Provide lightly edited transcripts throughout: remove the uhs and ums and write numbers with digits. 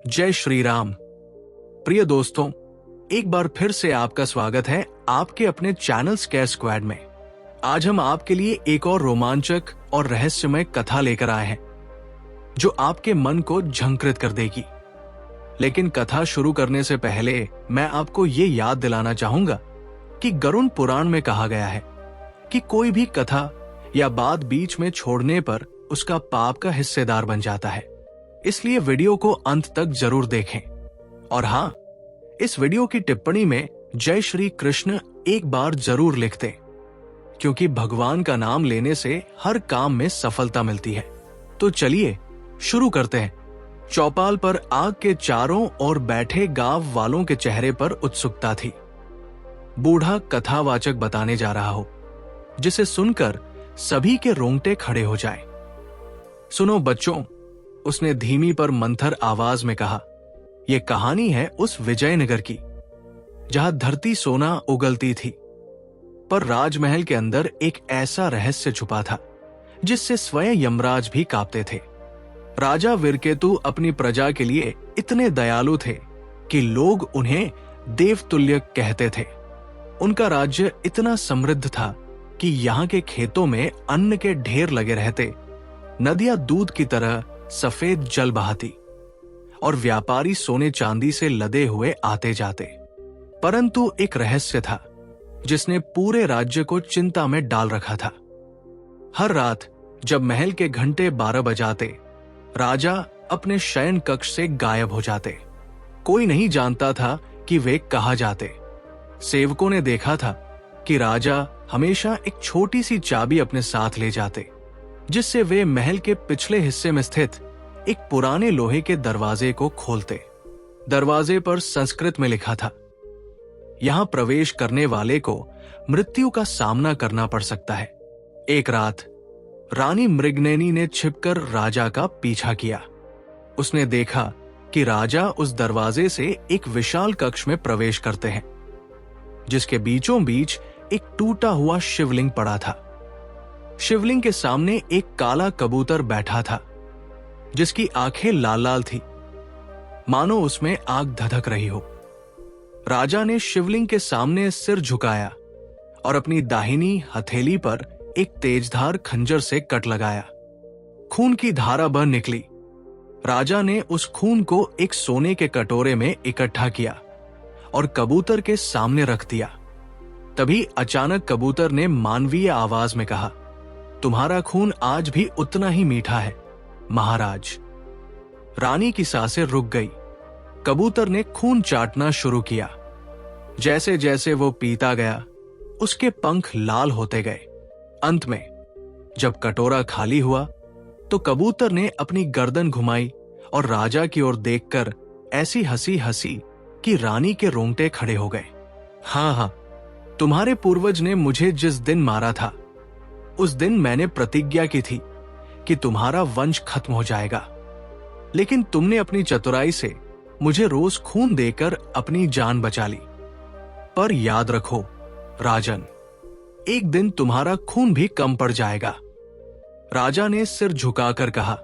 जय श्री राम। प्रिय दोस्तों, एक बार फिर से आपका स्वागत है आपके अपने चैनल स्केयर स्क्वाड में। आज हम आपके लिए एक और रोमांचक और रहस्यमय कथा लेकर आए हैं जो आपके मन को झंकृत कर देगी। लेकिन कथा शुरू करने से पहले मैं आपको ये याद दिलाना चाहूंगा कि गरुड़ पुराण में कहा गया है कि कोई भी कथा या बात बीच में छोड़ने पर उसका पाप का हिस्सेदार बन जाता है। इसलिए वीडियो को अंत तक जरूर देखें। और हाँ, इस वीडियो की टिप्पणी में जय श्री कृष्ण एक बार जरूर लिख दें, क्योंकि भगवान का नाम लेने से हर काम में सफलता मिलती है। तो चलिए शुरू करते हैं। चौपाल पर आग के चारों ओर बैठे गांव वालों के चेहरे पर उत्सुकता थी। बूढ़ा कथावाचक बताने जा रहा हो जिसे सुनकर सभी के रोंगटे खड़े हो जाएं। सुनो बच्चों, उसने धीमी पर मंथर आवाज में कहा, यह कहानी है उस विजयनगर की जहां धरती सोना उगलती थी। पर राजमहल के अंदर एक ऐसा रहस्य छुपा था जिससे स्वयं यमराज भी कांपते थे। राजा वीरकेतु अपनी प्रजा के लिए इतने दयालु थे कि लोग उन्हें देवतुल्य कहते थे। उनका राज्य इतना समृद्ध था कि यहाँ के खेतों में अन्न के ढेर लगे रहते, नदियां दूध की तरह सफेद जल बहाती और व्यापारी सोने चांदी से लदे हुए आते जाते। परंतु एक रहस्य था जिसने पूरे राज्य को चिंता में डाल रखा था। हर रात जब महल के घंटे 12 बजाते, राजा अपने शयन कक्ष से गायब हो जाते। कोई नहीं जानता था कि वे कहाँ जाते। सेवकों ने देखा था कि राजा हमेशा एक छोटी सी चाबी अपने साथ ले जाते, जिससे वे महल के पिछले हिस्से में स्थित एक पुराने लोहे के दरवाजे को खोलते। दरवाजे पर संस्कृत में लिखा था, यहां प्रवेश करने वाले को मृत्यु का सामना करना पड़ सकता है। एक रात रानी मृगनयनी ने छिपकर राजा का पीछा किया। उसने देखा कि राजा उस दरवाजे से एक विशाल कक्ष में प्रवेश करते हैं, जिसके बीचों बीच एक टूटा हुआ शिवलिंग पड़ा था। शिवलिंग के सामने एक काला कबूतर बैठा था जिसकी आंखें लाल लाल थी, मानो उसमें आग धधक रही हो। राजा ने शिवलिंग के सामने सिर झुकाया और अपनी दाहिनी हथेली पर एक तेजधार खंजर से कट लगाया। खून की धारा बह निकली। राजा ने उस खून को एक सोने के कटोरे में इकट्ठा किया और कबूतर के सामने रख दिया। तभी अचानक कबूतर ने मानवीय आवाज में कहा, तुम्हारा खून आज भी उतना ही मीठा है महाराज। रानी की सांसें रुक गई। कबूतर ने खून चाटना शुरू किया। जैसे जैसे वो पीता गया, उसके पंख लाल होते गए। अंत में जब कटोरा खाली हुआ तो कबूतर ने अपनी गर्दन घुमाई और राजा की ओर देखकर ऐसी हंसी हंसी कि रानी के रोंगटे खड़े हो गए। हाँ, तुम्हारे पूर्वज ने मुझे जिस दिन मारा था, उस दिन मैंने प्रतिज्ञा की थी कि तुम्हारा वंश खत्म हो जाएगा। लेकिन तुमने अपनी चतुराई से मुझे रोज खून देकर अपनी जान बचा ली। पर याद रखो राजन, एक दिन तुम्हारा खून भी कम पड़ जाएगा। राजा ने सिर झुकाकर कहा,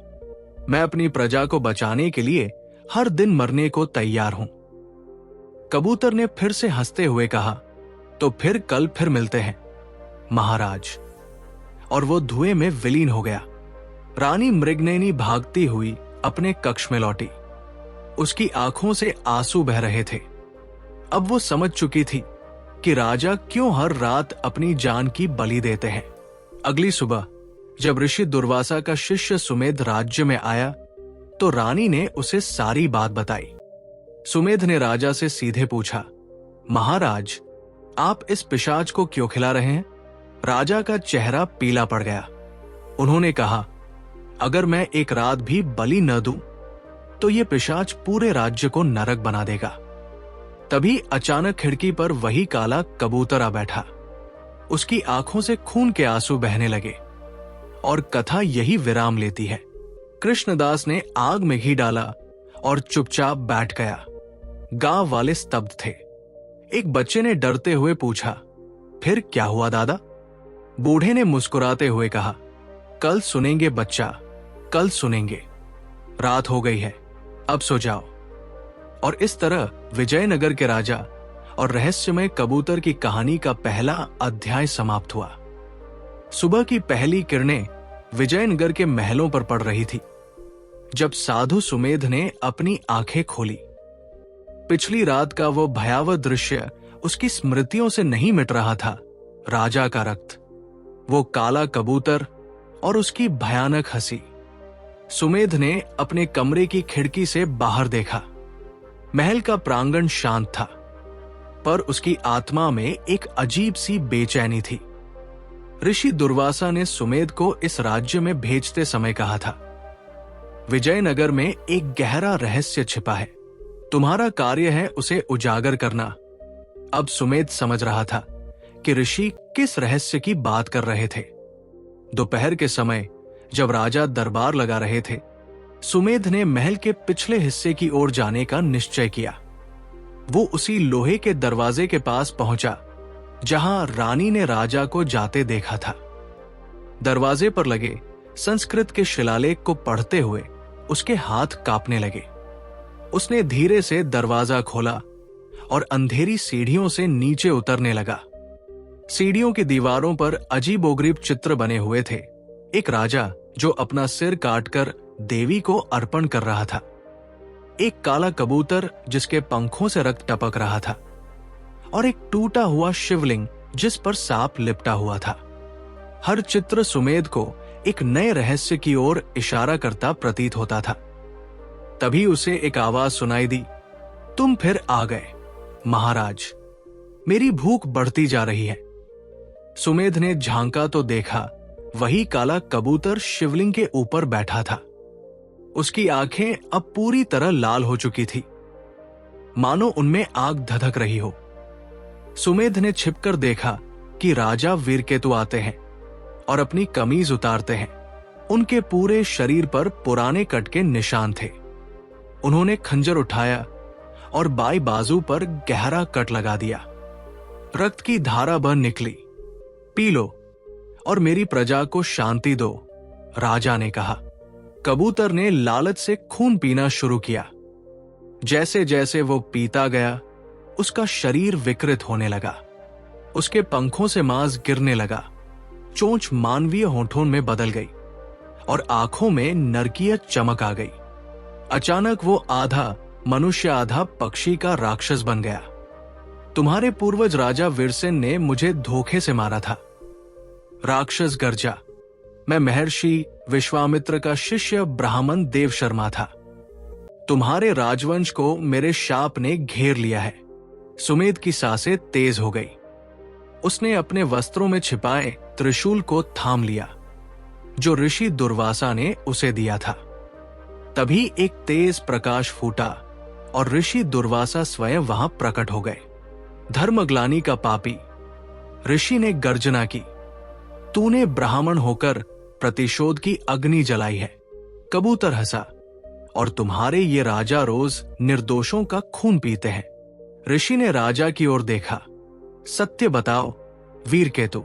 मैं अपनी प्रजा को बचाने के लिए हर दिन मरने को तैयार हूं। कबूतर ने फिर से हंसते हुए कहा, तो फिर कल फिर मिलते हैं महाराज। और वो धुएं में विलीन हो गया। रानी मृगनयनी भागती हुई अपने कक्ष में लौटी। उसकी आंखों से आंसू बह रहे थे। अब वो समझ चुकी थी कि राजा क्यों हर रात अपनी जान की बलि देते हैं। अगली सुबह जब ऋषि दुर्वासा का शिष्य सुमेध राज्य में आया तो रानी ने उसे सारी बात बताई। सुमेध ने राजा से सीधे पूछा, महाराज, आप इस पिशाच को क्यों खिला रहे हैं? राजा का चेहरा पीला पड़ गया। उन्होंने कहा, अगर मैं एक रात भी बलि न दूं तो ये पिशाच पूरे राज्य को नरक बना देगा। तभी अचानक खिड़की पर वही काला कबूतर आ बैठा। उसकी आंखों से खून के आंसू बहने लगे और कथा यही विराम लेती है। कृष्णदास ने आग में घी डाला और चुपचाप बैठ गया। गांव वाले स्तब्ध थे। एक बच्चे ने डरते हुए पूछा, फिर क्या हुआ दादा? बूढ़े ने मुस्कुराते हुए कहा, कल सुनेंगे बच्चा, कल सुनेंगे। रात हो गई है, अब सो जाओ। और इस तरह विजयनगर के राजा और रहस्यमय कबूतर की कहानी का पहला अध्याय समाप्त हुआ। सुबह की पहली किरणें विजयनगर के महलों पर पड़ रही थी जब साधु सुमेध ने अपनी आंखें खोली। पिछली रात का वो भयावह दृश्य उसकी स्मृतियों से नहीं मिट रहा था। राजा का रक्त, वो काला कबूतर और उसकी भयानक हंसी। सुमेध ने अपने कमरे की खिड़की से बाहर देखा। महल का प्रांगण शांत था, पर उसकी आत्मा में एक अजीब सी बेचैनी थी। ऋषि दुर्वासा ने सुमेध को इस राज्य में भेजते समय कहा था, विजयनगर में एक गहरा रहस्य छिपा है, तुम्हारा कार्य है उसे उजागर करना। अब सुमेध समझ रहा था कि ऋषि किस रहस्य की बात कर रहे थे। दोपहर के समय जब राजा दरबार लगा रहे थे, सुमेध ने महल के पिछले हिस्से की ओर जाने का निश्चय किया। वो उसी लोहे के दरवाजे के पास पहुंचा जहां रानी ने राजा को जाते देखा था। दरवाजे पर लगे संस्कृत के शिलालेख को पढ़ते हुए उसके हाथ कांपने लगे। उसने धीरे से दरवाजा खोला और अंधेरी सीढ़ियों से नीचे उतरने लगा। सीढ़ियों की दीवारों पर अजीबोगरीब चित्र बने हुए थे। एक राजा जो अपना सिर काटकर देवी को अर्पण कर रहा था, एक काला कबूतर जिसके पंखों से रक्त टपक रहा था, और एक टूटा हुआ शिवलिंग जिस पर सांप लिपटा हुआ था। हर चित्र सुमेध को एक नए रहस्य की ओर इशारा करता प्रतीत होता था। तभी उसे एक आवाज सुनाई दी, तुम फिर आ गए महाराज, मेरी भूख बढ़ती जा रही है। सुमेध ने झांका तो देखा वही काला कबूतर शिवलिंग के ऊपर बैठा था। उसकी आंखें अब पूरी तरह लाल हो चुकी थी, मानो उनमें आग धधक रही हो। सुमेध ने छिपकर देखा कि राजा वीरकेतु आते हैं और अपनी कमीज उतारते हैं। उनके पूरे शरीर पर पुराने कट के निशान थे। उन्होंने खंजर उठाया और बाई बाजू पर गहरा कट लगा दिया। रक्त की धारा बह निकली। पी लो और मेरी प्रजा को शांति दो, राजा ने कहा। कबूतर ने लालच से खून पीना शुरू किया। जैसे जैसे वो पीता गया, उसका शरीर विकृत होने लगा। उसके पंखों से मांस गिरने लगा। चोंच मानवीय होठों में बदल गई और आंखों में नरकीय चमक आ गई। अचानक वो आधा मनुष्य आधा पक्षी का राक्षस बन गया। तुम्हारे पूर्वज राजा वीरसेन ने मुझे धोखे से मारा था। राक्षस गर्जा। मैं महर्षि विश्वामित्र का शिष्य ब्राह्मण देव शर्मा था। तुम्हारे राजवंश को मेरे शाप ने घेर लिया है। सुमेध की सांसें तेज हो गई। उसने अपने वस्त्रों में छिपाए त्रिशूल को थाम लिया जो ऋषि दुर्वासा ने उसे दिया था। तभी एक तेज प्रकाश फूटा और ऋषि दुर्वासा स्वयं वहां प्रकट हो गए। धर्मग्लानि का पापी, ऋषि ने गर्जना की, तूने ब्राह्मण होकर प्रतिशोध की अग्नि जलाई है। कबूतर हंसा, और तुम्हारे ये राजा रोज निर्दोषों का खून पीते हैं। ऋषि ने राजा की ओर देखा। सत्य बताओ वीरकेतु,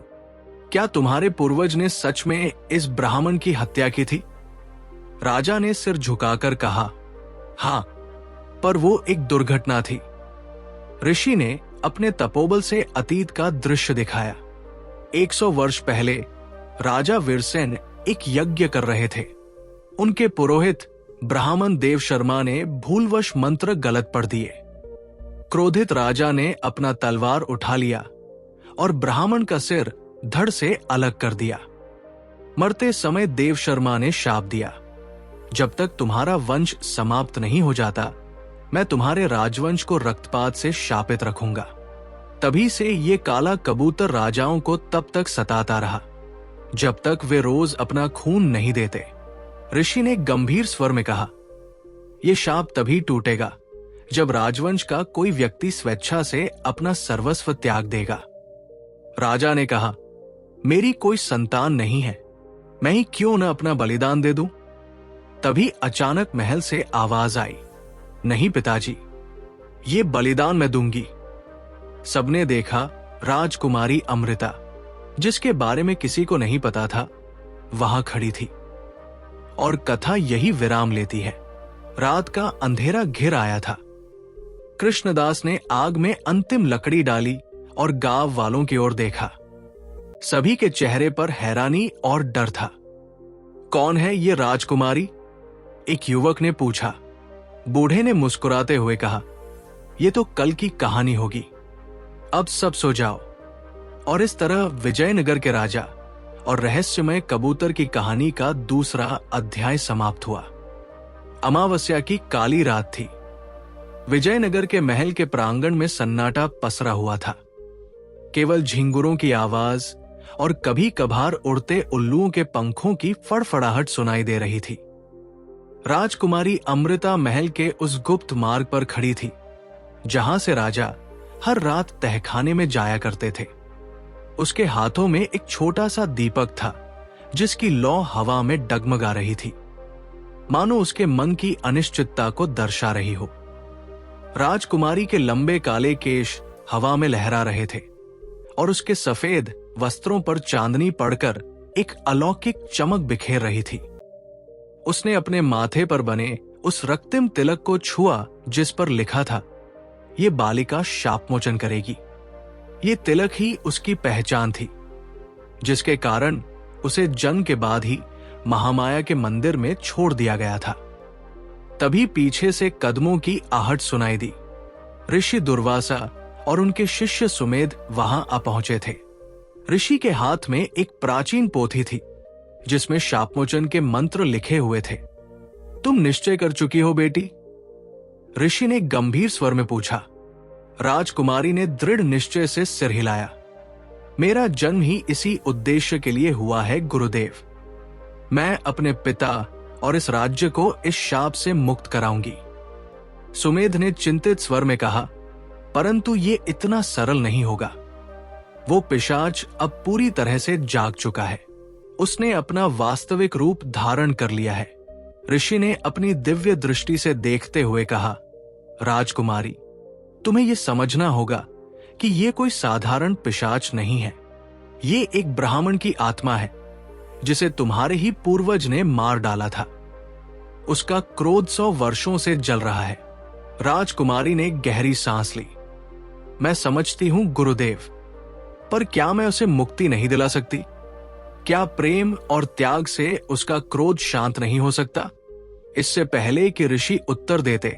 क्या तुम्हारे पूर्वज ने सच में इस ब्राह्मण की हत्या की थी? राजा ने सिर झुकाकर कहा, हां, पर वो एक दुर्घटना थी। ऋषि ने अपने तपोबल से अतीत का दृश्य दिखाया। 100 वर्ष पहले राजा वीरसेन एक यज्ञ कर रहे थे। उनके पुरोहित ब्राह्मण देव शर्मा ने भूलवश मंत्र गलत पढ़ दिए। क्रोधित राजा ने अपना तलवार उठा लिया और ब्राह्मण का सिर धड़ से अलग कर दिया। मरते समय देव शर्मा ने शाप दिया, जब तक तुम्हारा वंश समाप्त नहीं हो जाता, मैं तुम्हारे राजवंश को रक्तपात से शापित रखूंगा। तभी से ये काला कबूतर राजाओं को तब तक सताता रहा जब तक वे रोज अपना खून नहीं देते। ऋषि ने गंभीर स्वर में कहा, यह शाप तभी टूटेगा जब राजवंश का कोई व्यक्ति स्वेच्छा से अपना सर्वस्व त्याग देगा। राजा ने कहा, मेरी कोई संतान नहीं है, मैं ही क्यों न अपना बलिदान दे दूं? तभी अचानक महल से आवाज आई, नहीं पिताजी, ये बलिदान मैं दूंगी। सबने देखा राजकुमारी अमृता, जिसके बारे में किसी को नहीं पता था, वहां खड़ी थी। और कथा यही विराम लेती है। रात का अंधेरा घिर आया था। कृष्णदास ने आग में अंतिम लकड़ी डाली और गांव वालों की ओर देखा। सभी के चेहरे पर हैरानी और डर था। कौन है ये राजकुमारी? एक युवक ने पूछा। बूढ़े ने मुस्कुराते हुए कहा, यह तो कल की कहानी होगी, अब सब सो जाओ। और इस तरह विजयनगर के राजा और रहस्यमय कबूतर की कहानी का दूसरा अध्याय समाप्त हुआ। अमावस्या की काली रात थी। विजयनगर के महल के प्रांगण में सन्नाटा पसरा हुआ था। केवल झिंगुरों की आवाज और कभी कभार उड़ते उल्लुओं के पंखों की फड़फड़ाहट सुनाई दे रही थी। राजकुमारी अमृता महल के उस गुप्त मार्ग पर खड़ी थी जहां से राजा हर रात तहखाने में जाया करते थे। उसके हाथों में एक छोटा सा दीपक था जिसकी लौ हवा में डगमगा रही थी, मानो उसके मन की अनिश्चितता को दर्शा रही हो। राजकुमारी के लंबे काले केश हवा में लहरा रहे थे और उसके सफेद वस्त्रों पर चांदनी पड़कर एक अलौकिक चमक बिखेर रही थी। उसने अपने माथे पर बने उस रक्तिम तिलक को छुआ जिस पर लिखा था, ये बालिका शापमोचन करेगी। ये तिलक ही उसकी पहचान थी, जिसके कारण उसे जन्म के बाद ही महामाया के मंदिर में छोड़ दिया गया था। तभी पीछे से कदमों की आहट सुनाई दी। ऋषि दुर्वासा और उनके शिष्य सुमेध वहां आ पहुंचे थे। ऋषि के हाथ में एक प्राचीन पोथी थी जिसमें शापमोचन के मंत्र लिखे हुए थे। तुम निश्चय कर चुकी हो बेटी? ऋषि ने गंभीर स्वर में पूछा। राजकुमारी ने दृढ़ निश्चय से सिर हिलाया। मेरा जन्म ही इसी उद्देश्य के लिए हुआ है गुरुदेव। मैं अपने पिता और इस राज्य को इस शाप से मुक्त कराऊंगी। सुमेध ने चिंतित स्वर में कहा, परंतु ये इतना सरल नहीं होगा। वो पिशाच अब पूरी तरह से जाग चुका है। उसने अपना वास्तविक रूप धारण कर लिया है। ऋषि ने अपनी दिव्य दृष्टि से देखते हुए कहा, राजकुमारी, तुम्हें यह समझना होगा कि यह कोई साधारण पिशाच नहीं है। ये एक ब्राह्मण की आत्मा है जिसे तुम्हारे ही पूर्वज ने मार डाला था। उसका क्रोध 100 वर्षों से जल रहा है। राजकुमारी ने गहरी सांस ली। मैं समझती हूं गुरुदेव, पर क्या मैं उसे मुक्ति नहीं दिला सकती? क्या प्रेम और त्याग से उसका क्रोध शांत नहीं हो सकता? इससे पहले कि ऋषि उत्तर देते,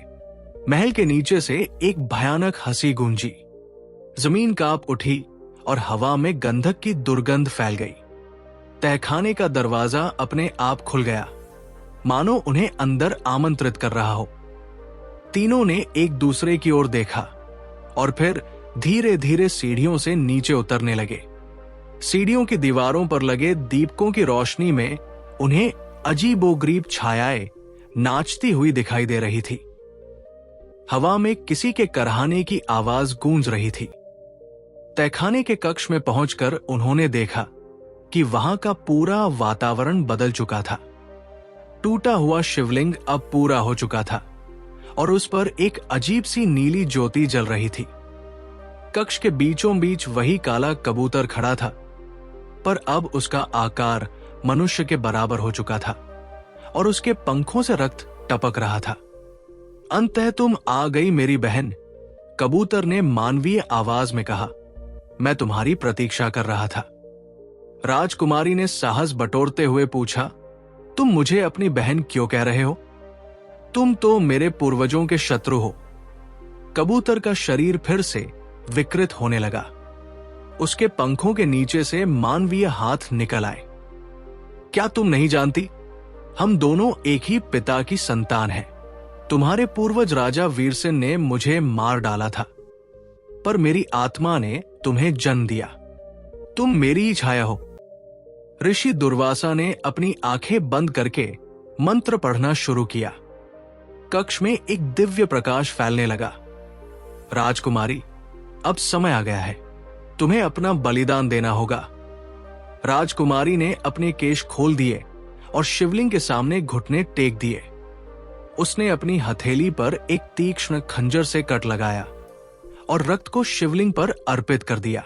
महल के नीचे से एक भयानक हंसी गूंजी। जमीन कांप उठी और हवा में गंधक की दुर्गंध फैल गई। तहखाने का दरवाजा अपने आप खुल गया, मानो उन्हें अंदर आमंत्रित कर रहा हो। तीनों ने एक दूसरे की ओर देखा और फिर धीरे धीरे सीढ़ियों से नीचे उतरने लगे। सीढ़ियों की दीवारों पर लगे दीपकों की रोशनी में उन्हें अजीबोगरीब छायाएं नाचती हुई दिखाई दे रही थी। हवा में किसी के करहाने की आवाज गूंज रही थी। तहखाने के कक्ष में पहुंचकर उन्होंने देखा कि वहां का पूरा वातावरण बदल चुका था। टूटा हुआ शिवलिंग अब पूरा हो चुका था और उस पर एक अजीब सी नीली ज्योति जल रही थी। कक्ष के बीचों बीच वही काला कबूतर खड़ा था, पर अब उसका आकार मनुष्य के बराबर हो चुका था और उसके पंखों से रक्त टपक रहा था। अंततः तुम आ गई मेरी बहन, कबूतर ने मानवीय आवाज में कहा। मैं तुम्हारी प्रतीक्षा कर रहा था। राजकुमारी ने साहस बटोरते हुए पूछा, तुम मुझे अपनी बहन क्यों कह रहे हो? तुम तो मेरे पूर्वजों के शत्रु हो। कबूतर का शरीर फिर से विकृत होने लगा। उसके पंखों के नीचे से मानवीय हाथ निकल आए। क्या तुम नहीं जानती, हम दोनों एक ही पिता की संतान हैं। तुम्हारे पूर्वज राजा वीरसेन ने मुझे मार डाला था, पर मेरी आत्मा ने तुम्हें जन्म दिया। तुम मेरी ही छाया हो। ऋषि दुर्वासा ने अपनी आंखें बंद करके मंत्र पढ़ना शुरू किया। कक्ष में एक दिव्य प्रकाश फैलने लगा। राजकुमारी, अब समय आ गया है, तुम्हें अपना बलिदान देना होगा। राजकुमारी ने अपने केश खोल दिए और शिवलिंग के सामने घुटने टेक दिए। उसने अपनी हथेली पर एक तीक्ष्ण खंजर से कट लगाया और रक्त को शिवलिंग पर अर्पित कर दिया।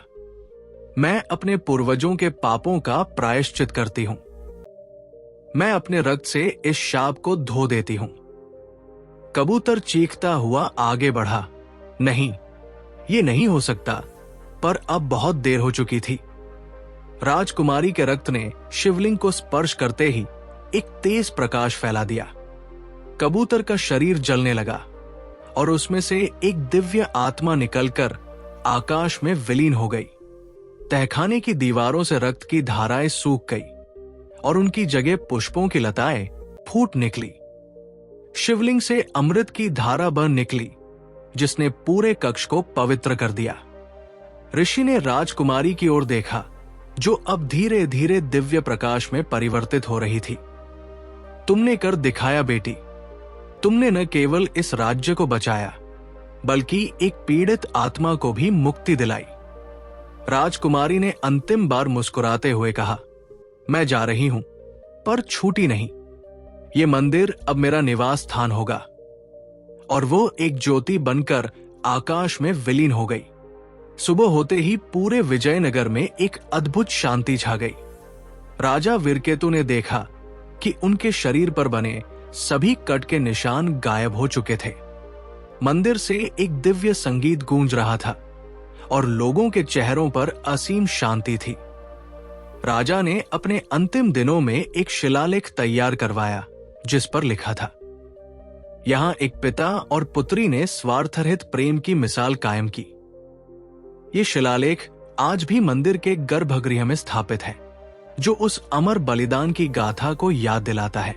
मैं अपने पूर्वजों के पापों का प्रायश्चित करती हूं। मैं अपने रक्त से इस शाप को धो देती हूं। कबूतर चीखता हुआ आगे बढ़ा नहीं, ये नहीं हो सकता, पर अब बहुत देर हो चुकी थी। राजकुमारी के रक्त ने शिवलिंग को स्पर्श करते ही एक तेज प्रकाश फैला दिया। कबूतर का शरीर जलने लगा और उसमें से एक दिव्य आत्मा निकलकर आकाश में विलीन हो गई। तहखाने की दीवारों से रक्त की धाराएं सूख गई और उनकी जगह पुष्पों की लताएं फूट निकली। शिवलिंग से अमृत की धारा बह निकली, जिसने पूरे कक्ष को पवित्र कर दिया। ऋषि ने राजकुमारी की ओर देखा, जो अब धीरे धीरे दिव्य प्रकाश में परिवर्तित हो रही थी। तुमने कर दिखाया बेटी। तुमने न केवल इस राज्य को बचाया, बल्कि एक पीड़ित आत्मा को भी मुक्ति दिलाई। राजकुमारी ने अंतिम बार मुस्कुराते हुए कहा, मैं जा रही हूं, पर छूटी नहीं। ये मंदिर अब मेरा निवास स्थान होगा। और वो एक ज्योति बनकर आकाश में विलीन हो गई। सुबह होते ही पूरे विजयनगर में एक अद्भुत शांति छा गई। राजा वीरकेतु ने देखा कि उनके शरीर पर बने सभी कट के निशान गायब हो चुके थे। मंदिर से एक दिव्य संगीत गूंज रहा था और लोगों के चेहरों पर असीम शांति थी। राजा ने अपने अंतिम दिनों में एक शिलालेख तैयार करवाया, जिस पर लिखा था, यहां एक पिता और पुत्री ने स्वार्थरहित प्रेम की मिसाल कायम की। ये शिलालेख आज भी मंदिर के गर्भगृह में स्थापित है, जो उस अमर बलिदान की गाथा को याद दिलाता है।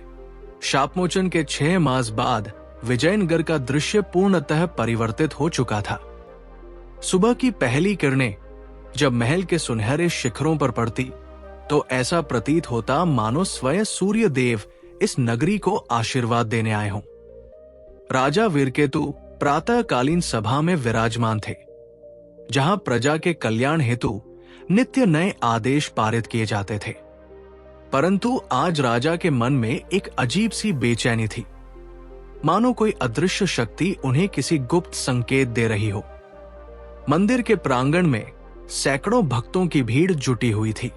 शापमोचन के 6 मास बाद विजयनगर का दृश्य पूर्णतः परिवर्तित हो चुका था। सुबह की पहली किरणें जब महल के सुनहरे शिखरों पर पड़ती, तो ऐसा प्रतीत होता मानो स्वयं सूर्य देव इस नगरी को आशीर्वाद देने आए हों। राजा वीरकेतु प्रातःकालीन सभा में विराजमान थे, जहां प्रजा के कल्याण हेतु नित्य नए आदेश पारित किए जाते थे। परंतु आज राजा के मन में एक अजीब सी बेचैनी थी, मानो कोई अदृश्य शक्ति उन्हें किसी गुप्त संकेत दे रही हो। मंदिर के प्रांगण में सैकड़ों भक्तों की भीड़ जुटी हुई थी।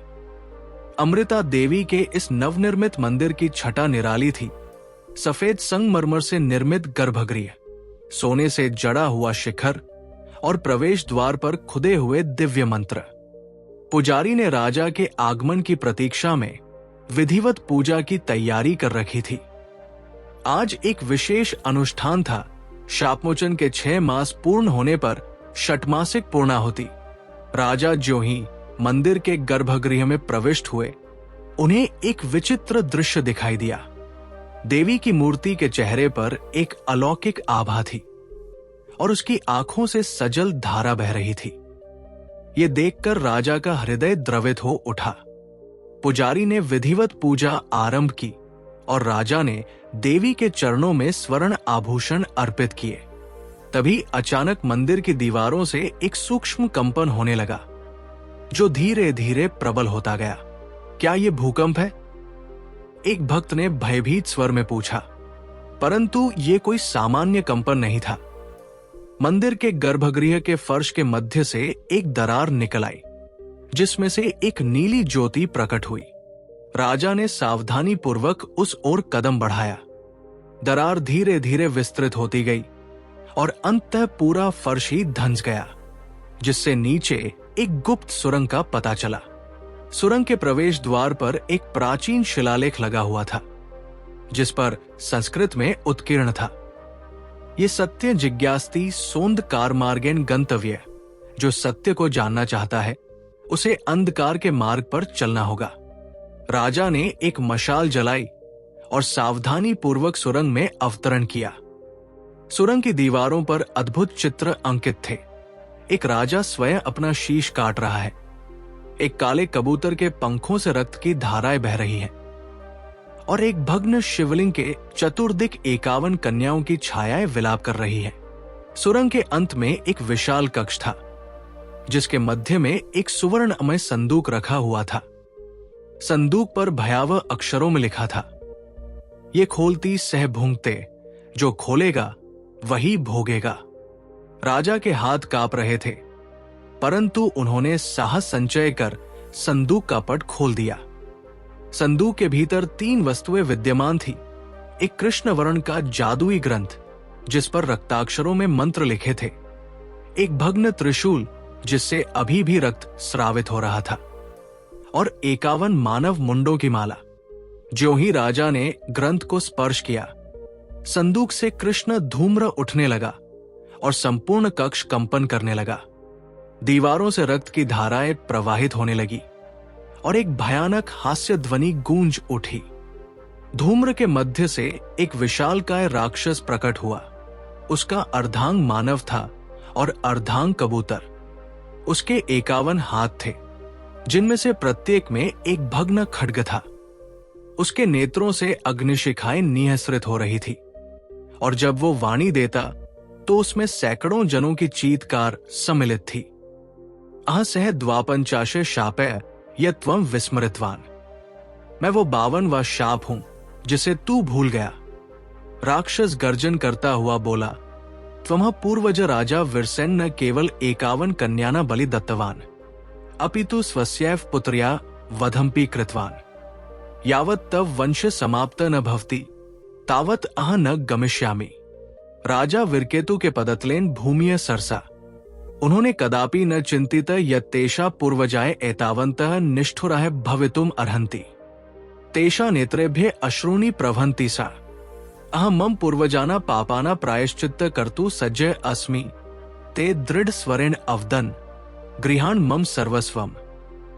अमृता देवी के इस नवनिर्मित मंदिर की छटा निराली थी। सफेद संगमरमर से निर्मित गर्भगृह, सोने से जड़ा हुआ शिखर और प्रवेश द्वार पर खुदे हुए दिव्य मंत्र। पुजारी ने राजा के आगमन की प्रतीक्षा में विधिवत पूजा की तैयारी कर रखी थी। आज एक विशेष अनुष्ठान था। शापमोचन के 6 मास पूर्ण होने पर षटमासिक पूर्णाहुति। राजा ज्यों ही मंदिर के गर्भगृह में प्रविष्ट हुए, उन्हें एक विचित्र दृश्य दिखाई दिया। देवी की मूर्ति के चेहरे पर एक अलौकिक आभा थी और उसकी आंखों से सजल धारा बह रही थी। ये देखकर राजा का हृदय द्रवित हो उठा। पुजारी ने विधिवत पूजा आरंभ की और राजा ने देवी के चरणों में स्वर्ण आभूषण अर्पित किए। तभी अचानक मंदिर की दीवारों से एक सूक्ष्म कंपन होने लगा, जो धीरे धीरे प्रबल होता गया। क्या ये भूकंप है? एक भक्त ने भयभीत स्वर में पूछा। परंतु ये कोई सामान्य कंपन नहीं था। मंदिर के गर्भगृह के फर्श के मध्य से एक दरार निकल आई, जिसमें से एक नीली ज्योति प्रकट हुई। राजा ने सावधानी पूर्वक उस ओर कदम बढ़ाया। दरार धीरे धीरे विस्तृत होती गई और अंततः पूरा फर्श ही धंस गया, जिससे नीचे एक गुप्त सुरंग का पता चला। सुरंग के प्रवेश द्वार पर एक प्राचीन शिलालेख लगा हुआ था, जिस पर संस्कृत में उत्कीर्ण था, ये सत्य जिज्ञास्ति सोंद कारमार्गेन गंतव्य। जो सत्य को जानना चाहता है, उसे अंधकार के मार्ग पर चलना होगा। राजा ने एक मशाल जलाई और सावधानी पूर्वक सुरंग में अवतरण किया। सुरंग की दीवारों पर अद्भुत चित्र अंकित थे। एक राजा स्वयं अपना शीश काट रहा है। एक काले कबूतर के पंखों से रक्त की धाराएं बह रही हैं और एक भग्न शिवलिंग के चतुर्दिक 51 कन्याओं की छायाएं विलाप कर रही है। सुरंग के अंत में एक विशाल कक्ष था, जिसके मध्य में एक सुवर्णमय संदूक रखा हुआ था। संदूक पर भयावह अक्षरों में लिखा था, ये खोलती सह भूंगते, जो खोलेगा वही भोगेगा। राजा के हाथ कांप रहे थे, परंतु उन्होंने साहस संचय कर संदूक का पट खोल दिया। संदूक के भीतर 3 वस्तुएं विद्यमान थी। एक कृष्ण वर्ण का जादुई ग्रंथ, जिस पर रक्ताक्षरों में मंत्र लिखे थे। एक भग्न त्रिशूल जिससे अभी भी रक्त स्रावित हो रहा था, और 51 मानव मुंडों की माला। ज्यों ही राजा ने ग्रंथ को स्पर्श किया, संदूक से कृष्ण धूम्र उठने लगा और संपूर्ण कक्ष कंपन करने लगा। दीवारों से रक्त की धाराएं प्रवाहित होने लगी और एक भयानक हास्य ध्वनि गूंज उठी। धूम्र के मध्य से एक विशालकाय राक्षस प्रकट हुआ। उसका अर्धांग मानव था और अर्धांग कबूतर। उसके 51 हाथ थे, जिनमें से प्रत्येक में एक भग्न खड्ग था। उसके नेत्रों से अग्निशिखाएं निःसृत हो रही थी, और जब वो वाणी देता तो उसमें सैकड़ों जनों की चीत्कार सम्मिलित थी। अह सह द्वापंचाशे शापय यत्वं विस्मृतवान। मैं वो 52वां शाप हूं जिसे तू भूल गया। राक्षस गर्जन करता हुआ बोला, त्वमः पूर्वज राजा वीरसेन न केवल 51 कन्याना बलि दत्तवान, अपितु स्वस्यैव पुत्र्या वधमपि कृतवान। यावत् तव वंश समाप्त न भवति तावत् अह न गमिष्यामि। राजा विरकेतु के पदतलेन भूमिय सरसा। उन्होंने कदापि न चिंतित यत्तेषा पूर्वजाय एतावन्तः निष्ठुराः भवितुम् अर्हन्ति। तेषा नेत्रेभ्य अश्रूणि प्रवहन्ति सा। अहं मम पूर्वजाना पापाना प्रायश्चित्त कर्तु सज्जय अस्मि। ते दृढ़ स्वरेण अवदन् गृहाण मम सर्वस्वम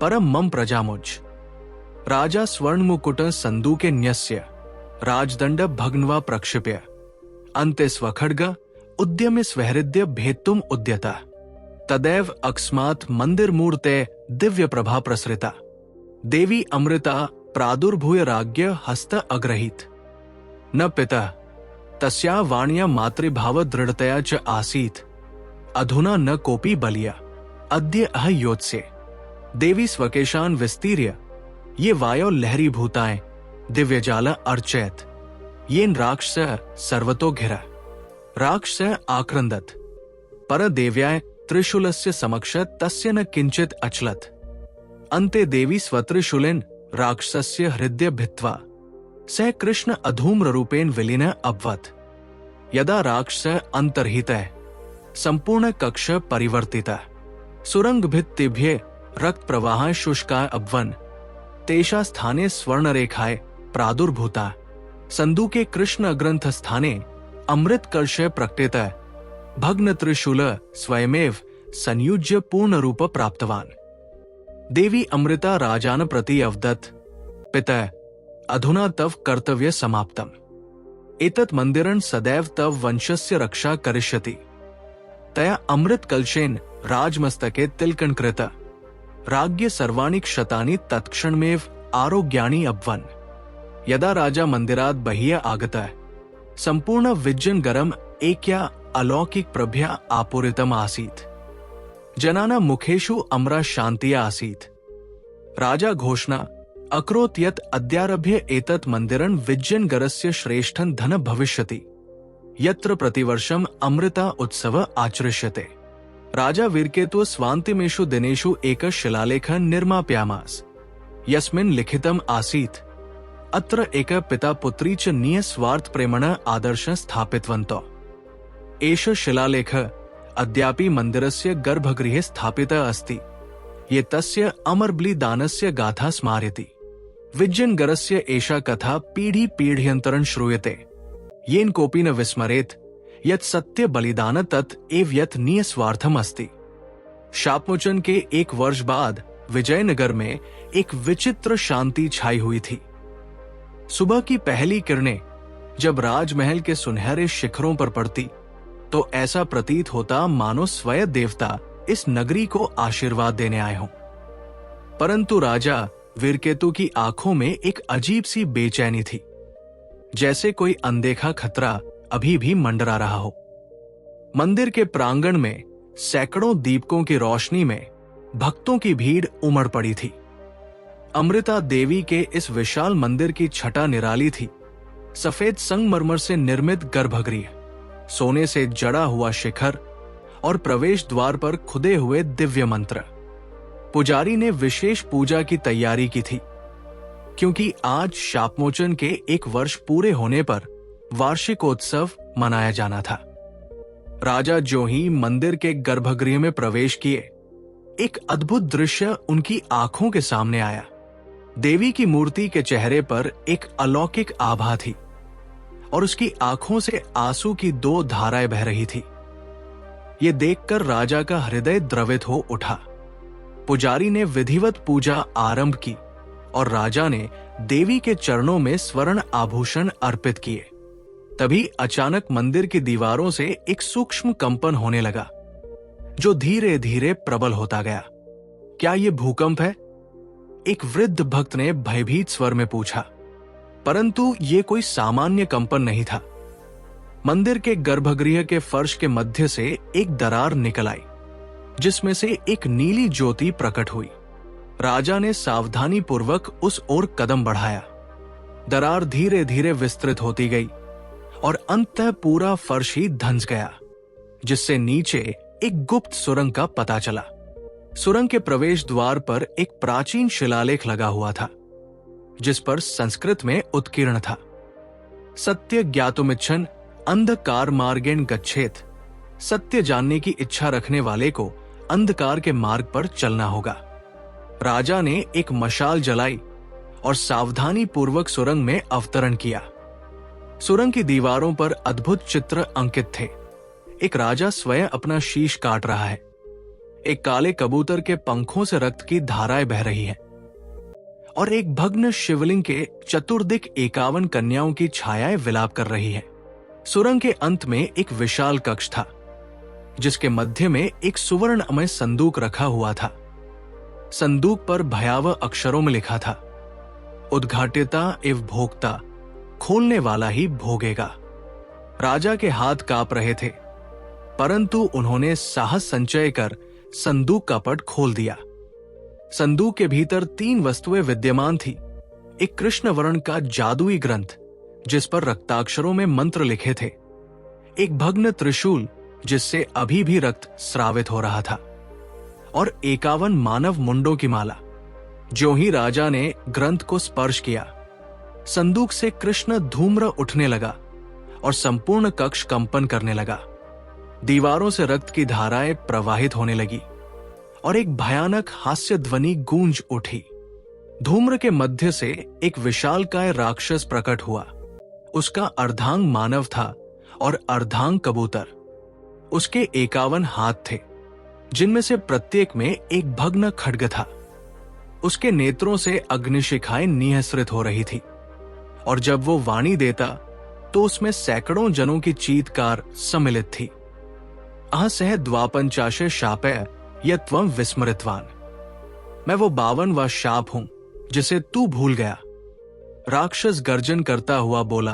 परम मम प्रजामुज। राजा स्वर्ण मुकुट संदूके न्यस्य राजदंड भग्नवा प्रक्षिप्य अन्ते स्वखड्ग उद्यमे स्वहृदय भेत्तुम उद्यता। तदैव अकस्मात् मंदिर मूर्ते दिव्य प्रभा प्रसृता। देवी अमृता प्रादुर्भूय राज्ञ हस्त अग्रहीत। न पिता तस्या वाण्या मातृभाव दृढ़तया च आसीत्। अधुना न कोपी बलिया अद्य अह योत्स्य। देवी स्वकेशान विस्तीर्य ये वायो लहरी भूताएं दिव्य जाला अर्चयत। येन राक्षस सर्वतो घिरा। राक्षस आक्रंदत पर देव्याय त्रिशूलस्य समक्ष तस्य न किंचित अचलत। अन्ते देवी स्वत्रिशूलेन राक्षसस्य हृदय भित्त्वा सह कृष्ण अधूम्र रूपेण विलीन अभवत्। यदा राक्षस अंतर्हितः संपूर्ण कक्ष परिवर्तितः। सुरंग भित्तिभ्ये रक्त प्रवाह शुष्का अभवन्। तेषा स्थाने स्वर्ण रेखाए प्रादुर्भूता। संदूके कृष्ण ग्रंथ स्थाने अमृत कलश प्रकटितः। भग्न त्रिशूल स्वयमेव संयुज्य पूर्ण रूप प्राप्तवान। देवी अमृता राजान प्रति अवदत्, पितः अधुना तव कर्तव्य समाप्तम्। एतत् मंदिरं सदैव तव वंशस्य रक्षा करिष्यति। तया अमृत कलशेन राजमस्तके तिलकं कृत। राज्ञ सर्वाणि क्षतानि तत्क्षणमेव आरोग्याणि अभवन्। यदा राजा मंदिरात् बहिः आगतः संपूर्ण विजयनगरम् एकया अलौकिक प्रभया आपूरितम् आसीत्। जनानां मुखेषु अमरा शान्तिः आसीत्। राजा घोषणा अकरोत् यत् अद्यारभ्य एतत् मंदिरं विजयनगरस्य श्रेष्ठं धन भविष्यति, यत्र प्रतिवर्षम् अमृता उत्सव आचरिष्यते। राजा वीरकेतु स्वान्तिमेषु दिनेषु एकः शिलालेखः निर्मापयामास, यस्मिन् लिखितम् आसीत्, अत्र एकः पिता पुत्री च निःस्वार्थ प्रेमणः आदर्शं स्थापितवन्तौ। एष शिलालेखः अद्यापि मन्दिरस्य गर्भगृहे स्थापितः अस्ति। ये तस्य अमरबलिदानस्य गाथा स्मारयति। विजयनगरस्य एषा कथा पीढ़ी पीढ़्यन्तरं श्रूयते। येन कोऽपि न विस्मरेत् यत् सत्य बलिदान तत् एव यत् निःस्वार्थम् अस्ति। शापमोचन के 1 वर्ष बाद विजयनगर में एक विचित्र शांति छाई हुई थी। सुबह की पहली किरणें जब राजमहल के सुनहरे शिखरों पर पड़ती तो ऐसा प्रतीत होता मानो स्वयं देवता इस नगरी को आशीर्वाद देने आए हों। परंतु राजा वीरकेतु की आंखों में एक अजीब सी बेचैनी थी, जैसे कोई अनदेखा खतरा अभी भी मंडरा रहा हो। मंदिर के प्रांगण में सैकड़ों दीपकों की रोशनी में भक्तों की भीड़ उमड़ पड़ी थी। अमृता देवी के इस विशाल मंदिर की छटा निराली थी। सफेद संगमरमर से निर्मित गर्भगृह, सोने से जड़ा हुआ शिखर और प्रवेश द्वार पर खुदे हुए दिव्य मंत्र। पुजारी ने विशेष पूजा की तैयारी की थी, क्योंकि आज शापमोचन के 1 वर्ष पूरे होने पर वार्षिकोत्सव मनाया जाना था। राजा जो ही मंदिर के गर्भगृह में प्रवेश किए, एक अद्भुत दृश्य उनकी आंखों के सामने आया। देवी की मूर्ति के चेहरे पर एक अलौकिक आभा थी और उसकी आंखों से आंसू की 2 धाराएं बह रही थी। ये देखकर राजा का हृदय द्रवित हो उठा। पुजारी ने विधिवत पूजा आरंभ की और राजा ने देवी के चरणों में स्वर्ण आभूषण अर्पित किए। तभी अचानक मंदिर की दीवारों से एक सूक्ष्म कंपन होने लगा, जो धीरे धीरे प्रबल होता गया। क्या यह भूकंप है? एक वृद्ध भक्त ने भयभीत स्वर में पूछा। परंतु यह कोई सामान्य कंपन नहीं था। मंदिर के गर्भगृह के फर्श के मध्य से एक दरार निकल आई, जिसमें से एक नीली ज्योति प्रकट हुई। राजा ने सावधानी पूर्वक उस ओर कदम बढ़ाया। दरार धीरे धीरे विस्तृत होती गई और अंततः पूरा फर्श ही धंस गया, जिससे नीचे एक गुप्त सुरंग का पता चला। सुरंग के प्रवेश द्वार पर एक प्राचीन शिलालेख लगा हुआ था, जिस पर संस्कृत में उत्कीर्ण था, सत्य ज्ञातुमिच्छन् अंधकार मार्गेण गच्छेत। सत्य जानने की इच्छा रखने वाले को अंधकार के मार्ग पर चलना होगा। राजा ने एक मशाल जलाई और सावधानी पूर्वक सुरंग में अवतरण किया। सुरंग की दीवारों पर अद्भुत चित्र अंकित थे। एक राजा स्वयं अपना शीश काट रहा है। एक काले कबूतर के पंखों से रक्त की धाराएं बह रही हैं और एक भग्न शिवलिंग के चतुर्दिक 51 कन्याओं की छायाएं विलाप कर रही हैं। सुरंग के अंत में एक विशाल कक्ष था, जिसके मध्य में एक सुवर्णमय संदूक रखा हुआ था। संदूक पर भयावह अक्षरों में लिखा था, उद्घाटिता एवं भोक्ता, खोलने वाला ही भोगेगा। राजा के हाथ कांप रहे थे, परंतु उन्होंने साहस संचय कर संदूक का पट खोल दिया। संदूक के भीतर 3 वस्तुएं विद्यमान थी। एक कृष्ण वर्ण का जादुई ग्रंथ, जिस पर रक्ताक्षरों में मंत्र लिखे थे। एक भग्न त्रिशूल, जिससे अभी भी रक्त स्रावित हो रहा था, और 51 मानव मुंडों की माला। जो ही राजा ने ग्रंथ को स्पर्श किया, संदूक से कृष्ण धूम्र उठने लगा और संपूर्ण कक्ष कंपन करने लगा। दीवारों से रक्त की धाराएं प्रवाहित होने लगी और एक भयानक हास्य ध्वनि गूंज उठी। धूम्र के मध्य से एक विशालकाय राक्षस प्रकट हुआ। उसका अर्धांग मानव था और अर्धांग कबूतर। उसके 51 हाथ थे, जिनमें से प्रत्येक में एक भग्न खड्ग था। उसके नेत्रों से अग्निशिखाएं निःसृत हो रही थी और जब वो वाणी देता तो उसमें सैकड़ों जनों की चीत्कार सम्मिलित थी। अहसह द्वापंचाशे शापय यत्वं विस्मृतवान। मैं वो 52वां शाप हूं जिसे तू भूल गया। राक्षस गर्जन करता हुआ बोला,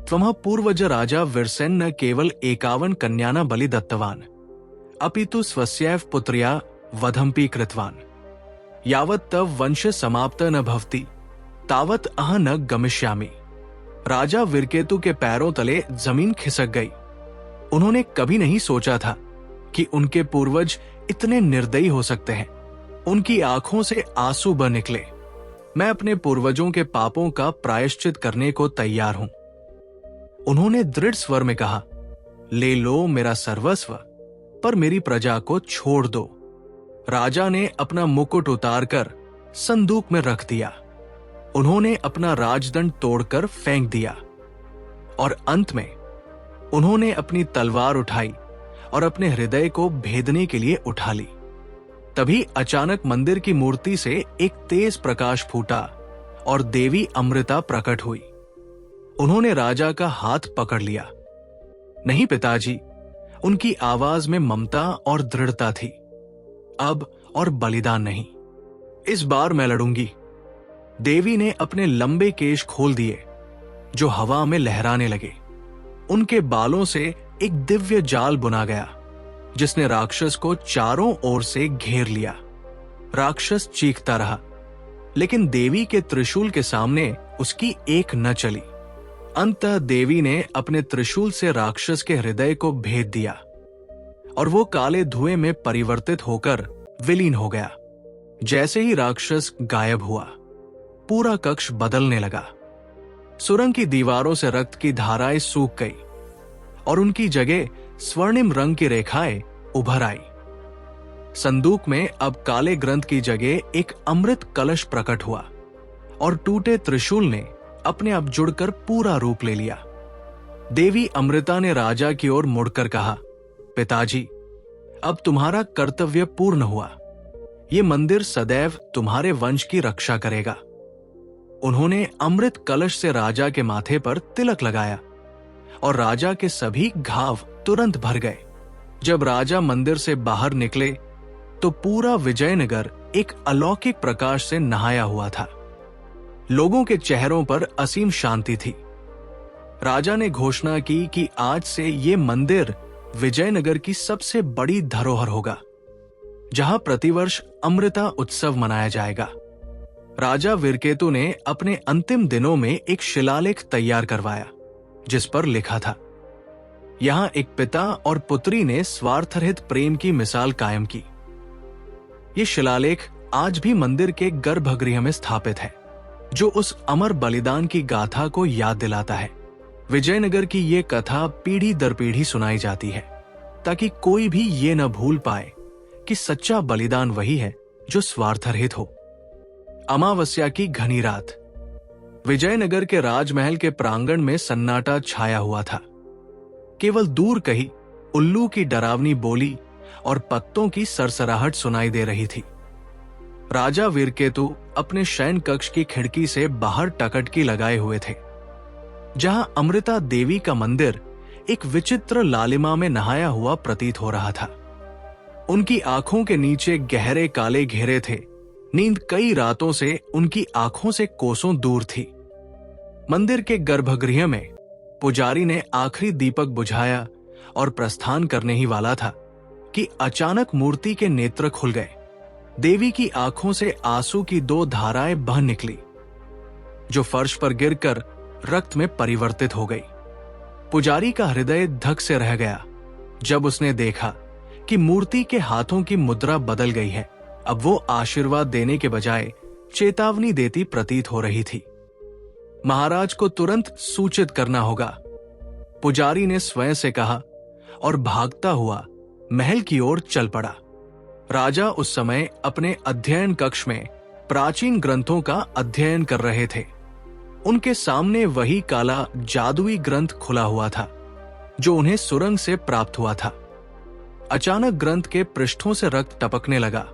त्वमः पूर्वज राजा वीरसेन न केवल 51 कन्याना बलि दत्तवान, अपितु स्वस्यैव पुत्र्या वधम्पि कृतवान। यावत् तव वंश समाप्त न भवति तावत् अह न गमिष्यामि। राजा वीरकेतु के पैरों तले जमीन खिसक गई। उन्होंने कभी नहीं सोचा था कि उनके पूर्वज इतने निर्दयी हो सकते हैं। उनकी आंखों से आंसू बह निकले। मैं अपने पूर्वजों के पापों का प्रायश्चित करने को तैयार हूं। उन्होंने दृढ़ स्वर में कहा, ले लो मेरा सर्वस्व, पर मेरी प्रजा को छोड़ दो। राजा ने अपना मुकुट उतारकर संदूक में रख दिया। उन्होंने अपना राजदंड तोड़कर फेंक दिया और अंत में उन्होंने अपनी तलवार उठाई और अपने हृदय को भेदने के लिए उठा ली। तभी अचानक मंदिर की मूर्ति से एक तेज प्रकाश फूटा और देवी अमृता प्रकट हुई। उन्होंने राजा का हाथ पकड़ लिया। नहीं पिताजी, उनकी आवाज में ममता और दृढ़ता थी। अब और बलिदान नहीं, इस बार मैं लड़ूंगी। देवी ने अपने लंबे केश खोल दिए, जो हवा में लहराने लगे। उनके बालों से एक दिव्य जाल बुना गया, जिसने राक्षस को चारों ओर से घेर लिया। राक्षस चीखता रहा, लेकिन देवी के त्रिशूल के सामने उसकी एक न चली। अंततः देवी ने अपने त्रिशूल से राक्षस के हृदय को भेद दिया और वो काले धुएं में परिवर्तित होकर विलीन हो गया। जैसे ही राक्षस गायब हुआ, पूरा कक्ष बदलने लगा। सुरंग की दीवारों से रक्त की धाराएं सूख गई और उनकी जगह स्वर्णिम रंग की रेखाएं उभर आई। संदूक में अब काले ग्रंथ की जगह एक अमृत कलश प्रकट हुआ और टूटे त्रिशूल ने अपने आप जुड़कर पूरा रूप ले लिया। देवी अमृता ने राजा की ओर मुड़कर कहा, पिताजी, अब तुम्हारा कर्तव्य पूर्ण हुआ। ये मंदिर सदैव तुम्हारे वंश की रक्षा करेगा। उन्होंने अमृत कलश से राजा के माथे पर तिलक लगाया और राजा के सभी घाव तुरंत भर गए। जब राजा मंदिर से बाहर निकले तो पूरा विजयनगर एक अलौकिक प्रकाश से नहाया हुआ था। लोगों के चेहरों पर असीम शांति थी। राजा ने घोषणा की कि आज से ये मंदिर विजयनगर की सबसे बड़ी धरोहर होगा, जहां प्रतिवर्ष अमृता उत्सव मनाया जाएगा। राजा विरकेतु ने अपने अंतिम दिनों में एक शिलालेख तैयार करवाया, जिस पर लिखा था, यहां एक पिता और पुत्री ने स्वार्थरहित प्रेम की मिसाल कायम की। ये शिलालेख आज भी मंदिर के गर्भगृह में स्थापित है, जो उस अमर बलिदान की गाथा को याद दिलाता है। विजयनगर की ये कथा पीढ़ी दर पीढ़ी सुनाई जाती है, ताकि कोई भी ये न भूल पाए कि सच्चा बलिदान वही है जो स्वार्थरहित हो। अमावस्या की घनी रात विजयनगर के राजमहल के प्रांगण में सन्नाटा छाया हुआ था। केवल दूर कहीं उल्लू की डरावनी बोली और पत्तों की सरसराहट सुनाई दे रही थी। राजा वीरकेतु अपने शयन कक्ष की खिड़की से बाहर टकटकी लगाए हुए थे, जहां अमृता देवी का मंदिर एक विचित्र लालिमा में नहाया हुआ प्रतीत हो रहा था। उनकी आंखों के नीचे गहरे काले घेरे थे। नींद कई रातों से उनकी आंखों से कोसों दूर थी। मंदिर के गर्भगृह में पुजारी ने आखिरी दीपक बुझाया और प्रस्थान करने ही वाला था कि अचानक मूर्ति के नेत्र खुल गए। देवी की आंखों से आंसू की 2 धाराएं बह निकली, जो फर्श पर गिरकर रक्त में परिवर्तित हो गई। पुजारी का हृदय धक से रह गया जब उसने देखा कि मूर्ति के हाथों की मुद्रा बदल गई है। अब वो आशीर्वाद देने के बजाय चेतावनी देती प्रतीत हो रही थी। महाराज को तुरंत सूचित करना होगा, पुजारी ने स्वयं से कहा और भागता हुआ महल की ओर चल पड़ा। राजा उस समय अपने अध्ययन कक्ष में प्राचीन ग्रंथों का अध्ययन कर रहे थे। उनके सामने वही काला जादुई ग्रंथ खुला हुआ था, जो उन्हें सुरंग से प्राप्त हुआ था। अचानक ग्रंथ के पृष्ठों से रक्त टपकने लगा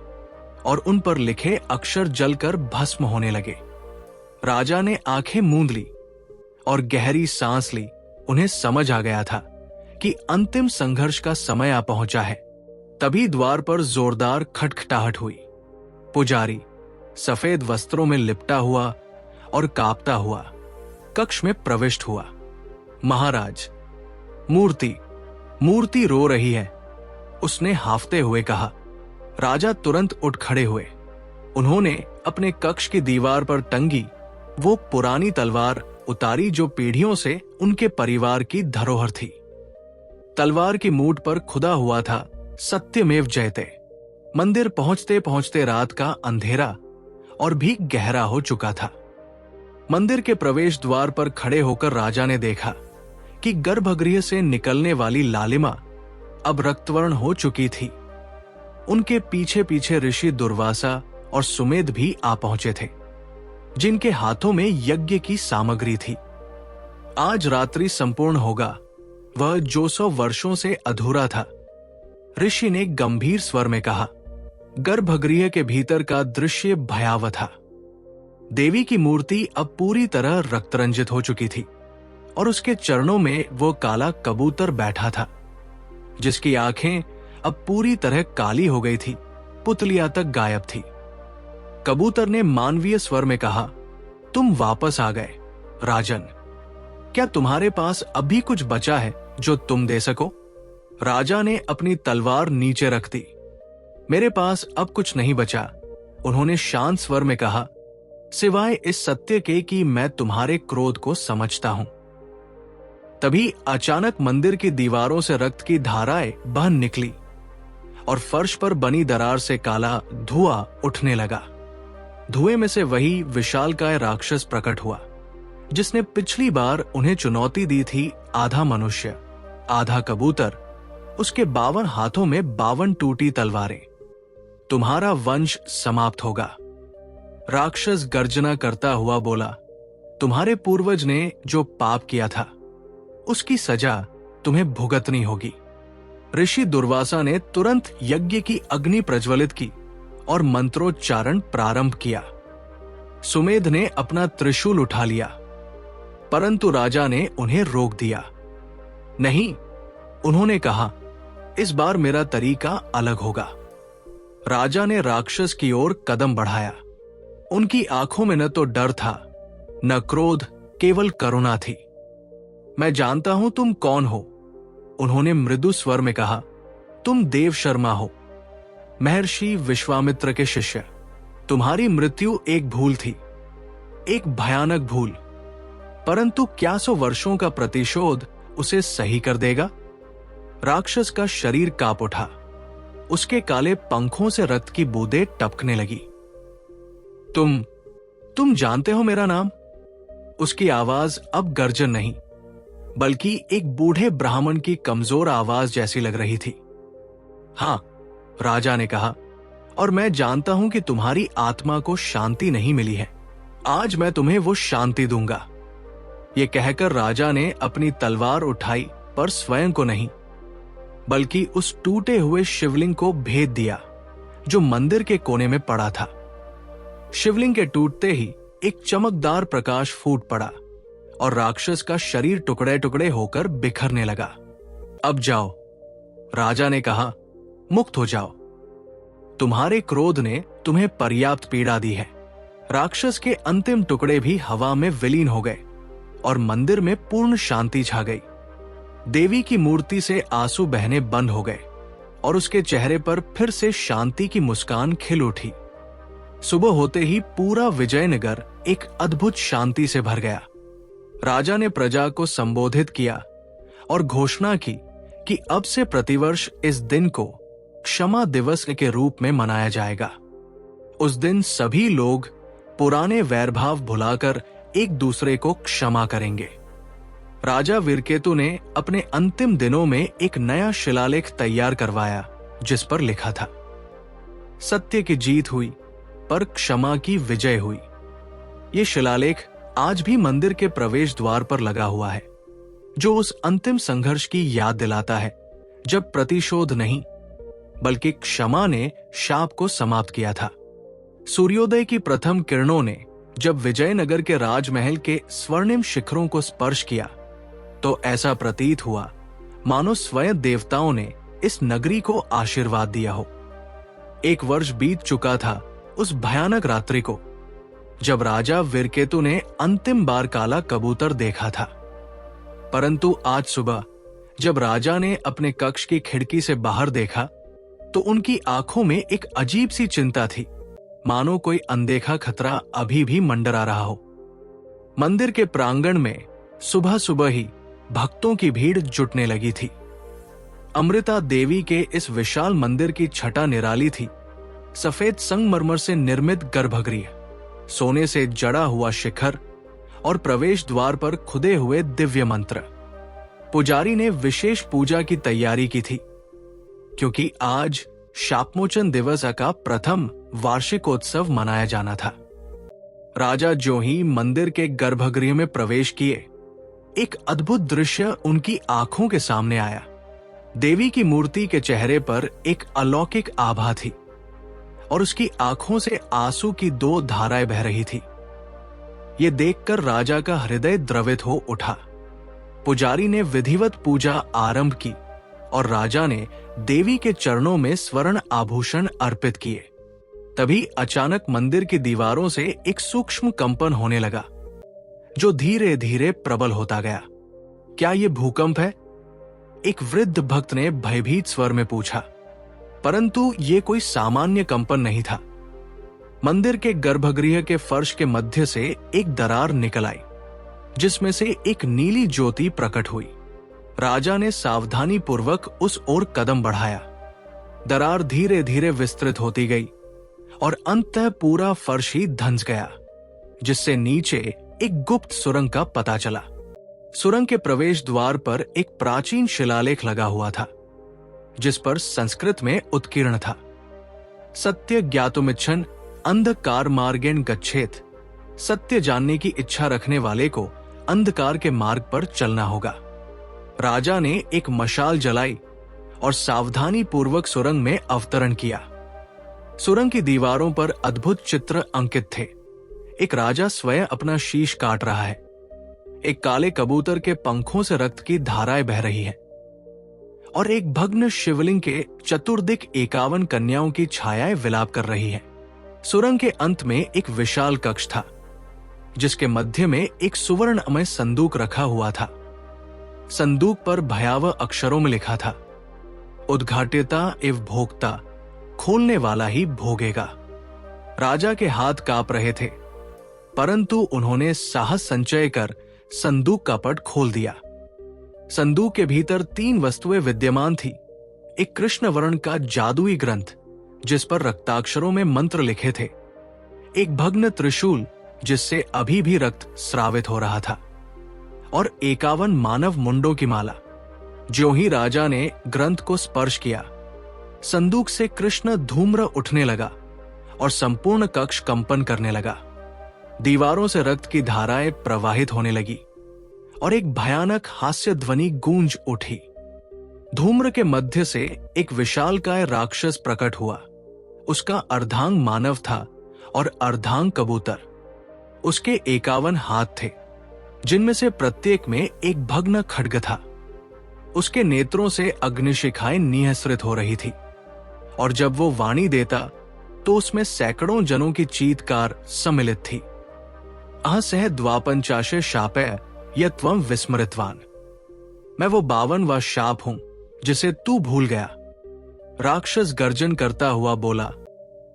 और उन पर लिखे अक्षर जलकर भस्म होने लगे। राजा ने आंखें मूंद ली और गहरी सांस ली। उन्हें समझ आ गया था कि अंतिम संघर्ष का समय आ पहुंचा है। तभी द्वार पर जोरदार खटखटाहट हुई। पुजारी सफेद वस्त्रों में लिपटा हुआ और कांपता हुआ कक्ष में प्रविष्ट हुआ। महाराज, मूर्ति रो रही है, उसने हाफते हुए कहा। राजा तुरंत उठ खड़े हुए। उन्होंने अपने कक्ष की दीवार पर टंगी वो पुरानी तलवार उतारी जो पीढ़ियों से उनके परिवार की धरोहर थी। तलवार की मूठ पर खुदा हुआ था, सत्यमेव जयते। मंदिर पहुंचते पहुंचते रात का अंधेरा और भी गहरा हो चुका था। मंदिर के प्रवेश द्वार पर खड़े होकर राजा ने देखा कि गर्भगृह से निकलने वाली लालिमा अब रक्तवर्ण हो चुकी थी। उनके पीछे पीछे ऋषि दुर्वासा और सुमेध भी आ पहुंचे थे, जिनके हाथों में यज्ञ की सामग्री थी। आज रात्रि संपूर्ण होगा, वह जो 100 वर्षों से अधूरा था, ऋषि ने गंभीर स्वर में कहा। गर्भगृह के भीतर का दृश्य भयावह था। देवी की मूर्ति अब पूरी तरह रक्तरंजित हो चुकी थी और उसके चरणों में वो काला कबूतर बैठा था, जिसकी आंखें अब पूरी तरह काली हो गई थी, पुतलियां तक गायब थी। कबूतर ने मानवीय स्वर में कहा, तुम वापस आ गए राजन। क्या तुम्हारे पास अब भी कुछ बचा है जो तुम दे सको? राजा ने अपनी तलवार नीचे रख दी। मेरे पास अब कुछ नहीं बचा, उन्होंने शांत स्वर में कहा, सिवाय इस सत्य के कि मैं तुम्हारे क्रोध को समझता हूं। तभी अचानक मंदिर की दीवारों से रक्त की धाराएं बह निकली और फर्श पर बनी दरार से काला धुआं उठने लगा। धुएं में से वही विशालकाय राक्षस प्रकट हुआ, जिसने पिछली बार उन्हें चुनौती दी थी। आधा मनुष्य, आधा कबूतर उसके 52 हाथों में 52 टूटी तलवारें। तुम्हारा वंश समाप्त होगा। राक्षस गर्जना करता हुआ बोला, तुम्हारे पूर्वज ने जो पाप किया था उसकी सजा तुम्हें भुगतनी होगी। ऋषि दुर्वासा ने तुरंत यज्ञ की अग्नि प्रज्वलित की और मंत्रोच्चारण प्रारंभ किया। सुमेध ने अपना त्रिशूल उठा लिया, परंतु राजा ने उन्हें रोक दिया। नहीं, उन्होंने कहा, इस बार मेरा तरीका अलग होगा। राजा ने राक्षस की ओर कदम बढ़ाया। उनकी आंखों में न तो डर था, न क्रोध, केवल करुणा थी। मैं जानता हूं तुम कौन हो, उन्होंने मृदु स्वर में कहा। तुम देव शर्मा हो, महर्षि विश्वामित्र के शिष्य। तुम्हारी मृत्यु एक भूल थी, एक भयानक भूल, परंतु क्या 100 वर्षों का प्रतिशोध उसे सही कर देगा? राक्षस का शरीर कांप उठा। उसके काले पंखों से रक्त की बूंदें टपकने लगी। तुम जानते हो मेरा नाम? उसकी आवाज अब गर्जन नहीं, बल्कि एक बूढ़े ब्राह्मण की कमजोर आवाज जैसी लग रही थी। हां, राजा ने कहा, और मैं जानता हूं कि तुम्हारी आत्मा को शांति नहीं मिली है। आज मैं तुम्हें वो शांति दूंगा। ये कहकर राजा ने अपनी तलवार उठाई, पर स्वयं को नहीं, बल्कि उस टूटे हुए शिवलिंग को भेद दिया जो मंदिर के कोने में पड़ा था। शिवलिंग के टूटते ही एक चमकदार प्रकाश फूट पड़ा और राक्षस का शरीर टुकड़े टुकड़े होकर बिखरने लगा। अब जाओ, राजा ने कहा, मुक्त हो जाओ। तुम्हारे क्रोध ने तुम्हें पर्याप्त पीड़ा दी है। राक्षस के अंतिम टुकड़े भी हवा में विलीन हो गए और मंदिर में पूर्ण शांति छा गई। देवी की मूर्ति से आंसू बहने बंद हो गए और उसके चेहरे पर फिर से शांति की मुस्कान खिल उठी। सुबह होते ही पूरा विजयनगर एक अद्भुत शांति से भर गया। राजा ने प्रजा को संबोधित किया और घोषणा की कि अब से प्रतिवर्ष इस दिन को क्षमा दिवस के रूप में मनाया जाएगा। उस दिन सभी लोग पुराने वैरभाव भुलाकर एक दूसरे को क्षमा करेंगे। राजा वीरकेतु ने अपने अंतिम दिनों में एक नया शिलालेख तैयार करवाया, जिस पर लिखा था, सत्य की जीत हुई पर क्षमा की विजय हुई। ये शिलालेख आज भी मंदिर के प्रवेश द्वार पर लगा हुआ है, जो उस अंतिम संघर्ष की याद दिलाता है जब प्रतिशोध नहीं बल्कि क्षमा ने शाप को समाप्त किया था। सूर्योदय की प्रथम किरणों ने जब विजयनगर के राजमहल के स्वर्णिम शिखरों को स्पर्श किया तो ऐसा प्रतीत हुआ मानो स्वयं देवताओं ने इस नगरी को आशीर्वाद दिया हो। 1 वर्ष बीत चुका था उस भयानक रात्रि को, जब राजा वीरकेतु ने अंतिम बार काला कबूतर देखा था। परंतु आज सुबह जब राजा ने अपने कक्ष की खिड़की से बाहर देखा तो उनकी आंखों में एक अजीब सी चिंता थी, मानो कोई अनदेखा खतरा अभी भी मंडरा रहा हो। मंदिर के प्रांगण में सुबह सुबह ही भक्तों की भीड़ जुटने लगी थी। अमृता देवी के इस विशाल मंदिर की छटा निराली थी। सफेद संगमरमर से निर्मित गर्भगृह, सोने से जड़ा हुआ शिखर और प्रवेश द्वार पर खुदे हुए दिव्य मंत्र। पुजारी ने विशेष पूजा की तैयारी की थी, क्योंकि आज शापमोचन दिवस का प्रथम वार्षिकोत्सव मनाया जाना था। राजा जो ही मंदिर के गर्भगृह में प्रवेश किए, एक अद्भुत दृश्य उनकी आंखों के सामने आया। देवी की मूर्ति के चेहरे पर एक अलौकिक आभा थी और उसकी आंखों से आंसू की 2 धाराएं बह रही थी। ये देखकर राजा का हृदय द्रवित हो उठा। पुजारी ने विधिवत पूजा आरंभ की और राजा ने देवी के चरणों में स्वर्ण आभूषण अर्पित किए। तभी अचानक मंदिर की दीवारों से एक सूक्ष्म कंपन होने लगा, जो धीरे धीरे प्रबल होता गया। क्या ये भूकंप है? एक वृद्ध भक्त ने भयभीत स्वर में पूछा, परंतु ये कोई सामान्य कंपन नहीं था। मंदिर के गर्भगृह के फर्श के मध्य से एक दरार निकल आई, जिसमें से एक नीली ज्योति प्रकट हुई। राजा ने सावधानी पूर्वक उस ओर कदम बढ़ाया। दरार धीरे धीरे विस्तृत होती गई और अंततः पूरा फर्श ही धंस गया, जिससे नीचे एक गुप्त सुरंग का पता चला। सुरंग के प्रवेश द्वार पर एक प्राचीन शिलालेख लगा हुआ था, जिस पर संस्कृत में उत्कीर्ण था। सत्य ज्ञातुमिच्छन् अंधकार मार्गेण गच्छेत। सत्य जानने की इच्छा रखने वाले को अंधकार के मार्ग पर चलना होगा। राजा ने एक मशाल जलाई और सावधानी पूर्वक सुरंग में अवतरण किया। सुरंग की दीवारों पर अद्भुत चित्र अंकित थे। एक राजा स्वयं अपना शीश काट रहा है। एक काले कबूतर के पंखों से रक्त की धाराएं बह रही है और एक भग्न शिवलिंग के चतुर्दिक 51 कन्याओं की छायाएं विलाप कर रही है। सुरंग के अंत में एक विशाल कक्ष था, जिसके मध्य में एक सुवर्णमय संदूक रखा हुआ था। संदूक पर भयावह अक्षरों में लिखा था, उद्घाटिता एव भोक्ता, खोलने वाला ही भोगेगा। राजा के हाथ कांप रहे थे, परंतु उन्होंने साहस संचय कर संदूक का पट खोल दिया। संदूक के भीतर 3 वस्तुएं विद्यमान थी। एक कृष्ण वर्ण का जादुई ग्रंथ जिस पर रक्ताक्षरों में मंत्र लिखे थे, एक भग्न त्रिशूल जिससे अभी भी रक्त स्रावित हो रहा था, और 51 मानव मुंडों की माला। ज्यों ही राजा ने ग्रंथ को स्पर्श किया, संदूक से कृष्ण धूम्र उठने लगा और संपूर्ण कक्ष कंपन करने लगा। दीवारों से रक्त की धाराएं प्रवाहित होने लगी और एक भयानक हास्य ध्वनि गूंज उठी। धूम्र के मध्य से एक विशालकाय राक्षस प्रकट हुआ। उसका अर्धांग मानव था और अर्धांग कबूतर। उसके 51 हाथ थे, जिनमें से प्रत्येक में एक भग्न खड्ग था। उसके नेत्रों से अग्निशिखाएं निःसृत हो रही थी और जब वो वाणी देता तो उसमें सैकड़ों जनों की चीत्कार सम्मिलित थी। अहसह द्वापंचाशे शापय यत्वं विस्मृतवान। मैं वो 52वां शाप हूं जिसे तू भूल गया। राक्षस गर्जन करता हुआ बोला,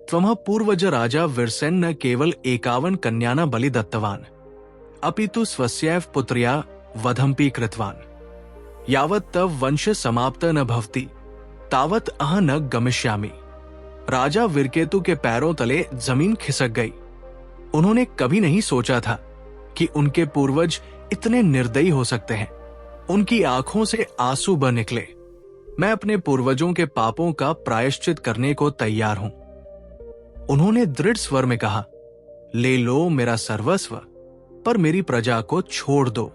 त्वमः पूर्वज राजा वीरसेन न केवल 51 कन्याना बलि दत्तवान, अपितु स्वस्यैव पुत्र्या वधम्पि कृतवान। यावत् तव वंश समाप्त न भवति तावत् अह न गमिष्यामि। राजा वीरकेतु के पैरों तले जमीन खिसक गई। उन्होंने कभी नहीं सोचा था कि उनके पूर्वज इतने निर्दयी हो सकते हैं। उनकी आंखों से आंसू बह निकले। मैं अपने पूर्वजों के पापों का प्रायश्चित करने को तैयार हूं। उन्होंने दृढ़ स्वर में कहा, ले लो मेरा सर्वस्व, पर मेरी प्रजा को छोड़ दो।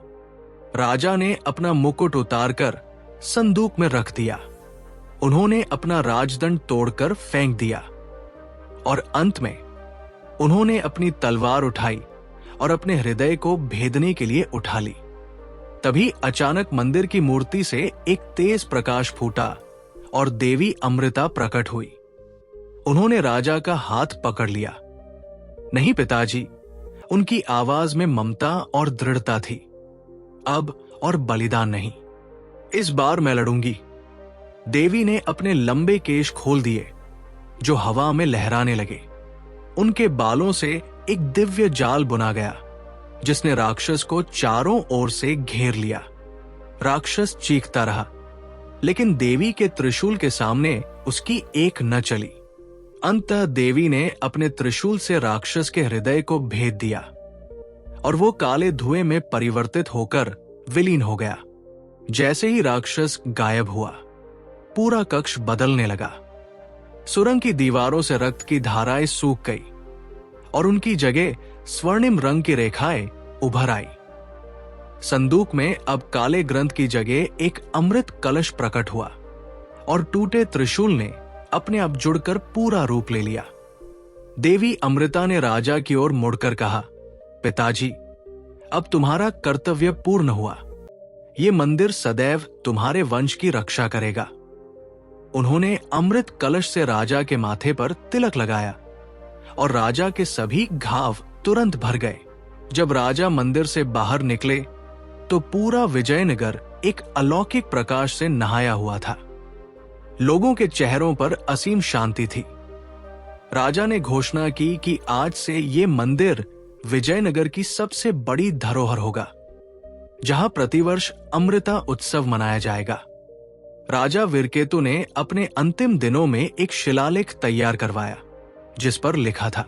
राजा ने अपना मुकुट उतारकर संदूक में रख दिया। उन्होंने अपना राजदंड तोड़कर फेंक दिया और अंत में उन्होंने अपनी तलवार उठाई और अपने हृदय को भेदने के लिए उठा ली। तभी अचानक मंदिर की मूर्ति से एक तेज प्रकाश फूटा और देवी अमृता प्रकट हुई। उन्होंने राजा का हाथ पकड़ लिया। नहीं पिताजी, उनकी आवाज में ममता और दृढ़ता थी। अब और बलिदान नहीं, इस बार मैं लड़ूंगी। देवी ने अपने लंबे केश खोल दिए जो हवा में लहराने लगे। उनके बालों से एक दिव्य जाल बुना गया जिसने राक्षस को चारों ओर से घेर लिया। राक्षस चीखता रहा, लेकिन देवी के त्रिशूल के सामने उसकी एक न चली। अंततः देवी ने अपने त्रिशूल से राक्षस के हृदय को भेद दिया और वो काले धुएं में परिवर्तित होकर विलीन हो गया। जैसे ही राक्षस गायब हुआ, पूरा कक्ष बदलने लगा। सुरंग की दीवारों से रक्त की धाराएं सूख गई और उनकी जगह स्वर्णिम रंग की रेखाएं उभर आई। संदूक में अब काले ग्रंथ की जगह एक अमृत कलश प्रकट हुआ और टूटे त्रिशूल ने अपने आप जुड़कर पूरा रूप ले लिया। देवी अमृता ने राजा की ओर मुड़कर कहा, पिताजी, अब तुम्हारा कर्तव्य पूर्ण हुआ। ये मंदिर सदैव तुम्हारे वंश की रक्षा करेगा। उन्होंने अमृत कलश से राजा के माथे पर तिलक लगाया और राजा के सभी घाव तुरंत भर गए। जब राजा मंदिर से बाहर निकले तो पूरा विजयनगर एक अलौकिक प्रकाश से नहाया हुआ था। लोगों के चेहरों पर असीम शांति थी। राजा ने घोषणा की कि आज से ये मंदिर विजयनगर की सबसे बड़ी धरोहर होगा, जहां प्रतिवर्ष अमृता उत्सव मनाया जाएगा। राजा वीरकेतु ने अपने अंतिम दिनों में एक शिलालेख तैयार करवाया जिस पर लिखा था,